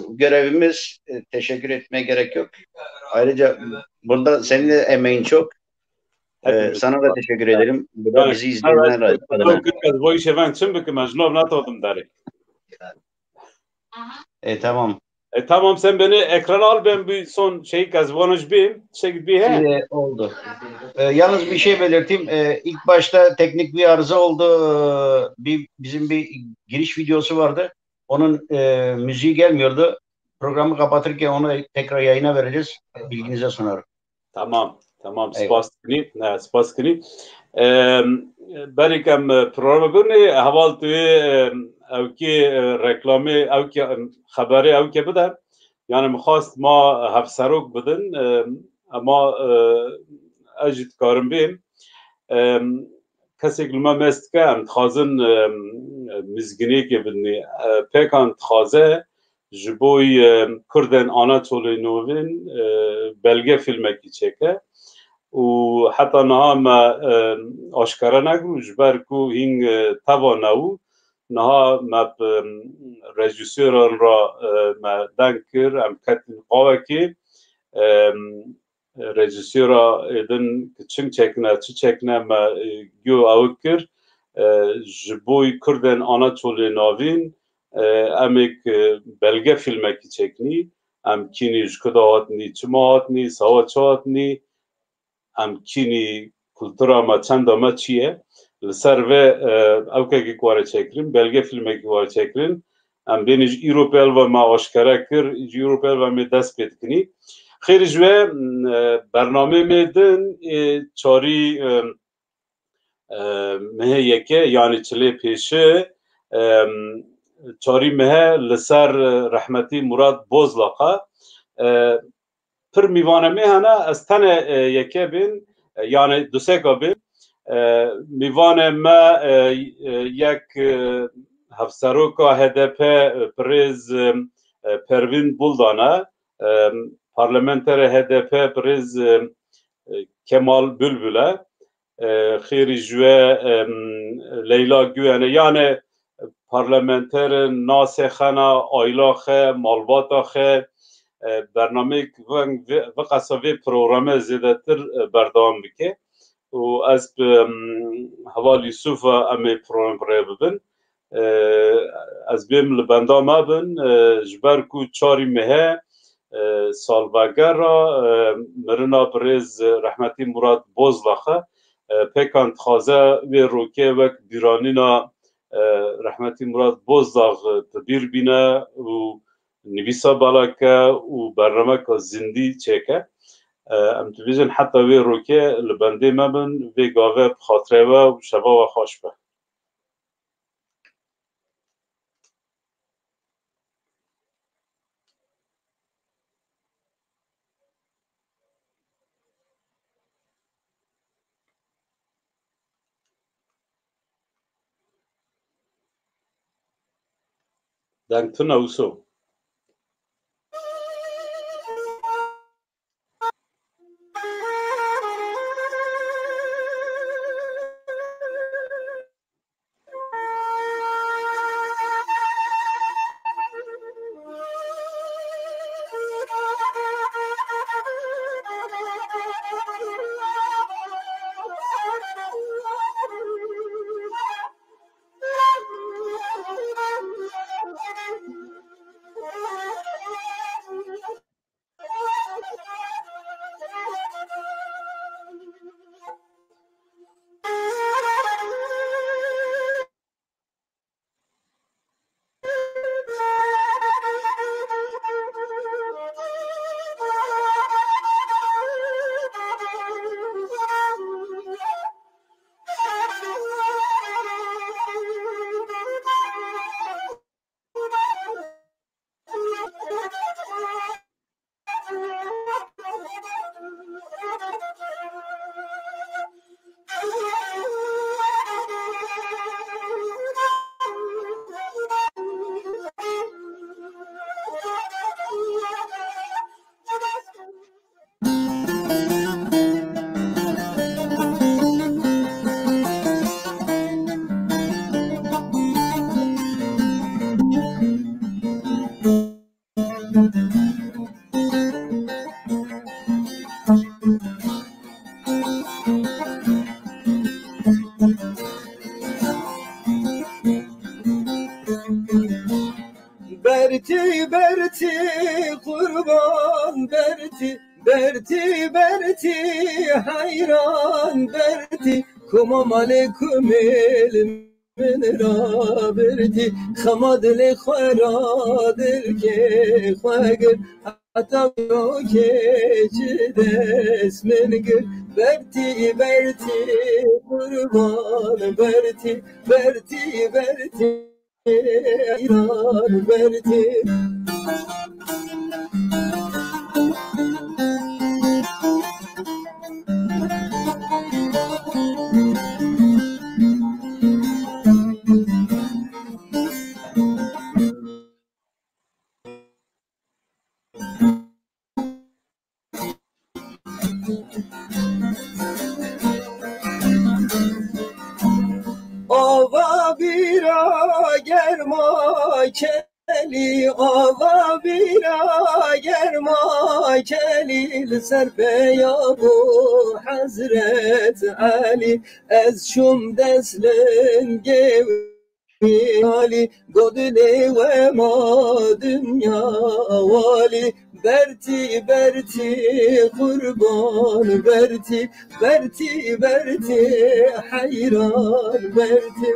görevimiz teşekkür etmeye gerek yok. Ayrıca burada senin de emeğin çok. Sana da teşekkür ederim. Burada bizi izleyenler adına. Bu iş event için bakın mecnun natadım deri. Tamam. Tamam sen beni ekrana al ben bir son şeyi kazvanış bir oldu. Yalnız bir şey belirteyim. İlk başta teknik bir arıza oldu. Bizim bir giriş videosu vardı. Onun müziği gelmiyordu. Programı kapatırken onu tekrar yayına vereceğiz. Bilginize sunarım. Tamam. Spas kini. Berikem programı bürni haval tuye evki reklami evki haberi evki bide. Yani muhast ma hafsarok bidin ama ajit karim bim. Kesik luma mestke em txazin mizgini ki bidni pekan txaze jiboy Kurden Anatoli Novin belge filmeki çeke. و حتی نها ما آشکارا نگو جبر کو هنگ توانو نها ما رژیسوران را ما دنکر ام کتن قوه که رژیسورا ایدن چنگ چکنه چی چکنه ما گیو اوکر جبوی کردن آناتولی ناوین امیک بلگه فیلمه که چکنی ام کینی جکده هاتنی چما هاتنی سوا چا هاتنی ام کینی کلتورا ما چند ما چیه لسر و اوکه که کواره چکرین بلگه فیلمه که کواره چکرین ام بینیج ایروپیل و ما آشکاره کر ایروپیل و می دست پید کنی خیلی جوه برنامه میدن چاری مه یکه یعنی چلی پیشه چاری مه لسر رحمتی مراد بوزلاقه پر میوانه میهنه از تن یکه بین یعنی دو سه کا بین میوانه ما یک هفسروکا HDP پریز پروین بولدانه پارلمنتر HDP پریز کمال بلبله خیری جوه لیلا گوینه یعنی پارلمنتر ناسخانه آیلاخه مالباتاخه برنامه و قصاوی پروگرام زیاده تر بردام بکه و از حوال یوسف امی پروگرام برای ببین از بیم لبنده ما بین جبر کو چاری مهه سالوگر را مرنا پریز رحمتی مراد بوزلاخه پیکان تخازه و روکه وک بیرانینا رحمتی مراد بازداغ تدبیر بینه و نویسا بالا که و برنامه که زندی چکه ام تلویزیون حتی وی روکه لبنده مبن وی گاوه بخاطره و شبا و خوش به دنگ تو نوسو برتی قربان برتی حیران برتی کما مالکم من را برتی خما دل خورا دل که خواگر حتی رو که چه دست من گر برتی قربان برتی ایران برتی آوا بیرا گرما کلی آوا بیرا گرما کلی لسر بیابو حضرت علی از شم دسلن گویالی گدلی و ما دنیا والی برتی قربان برتی حیران برتی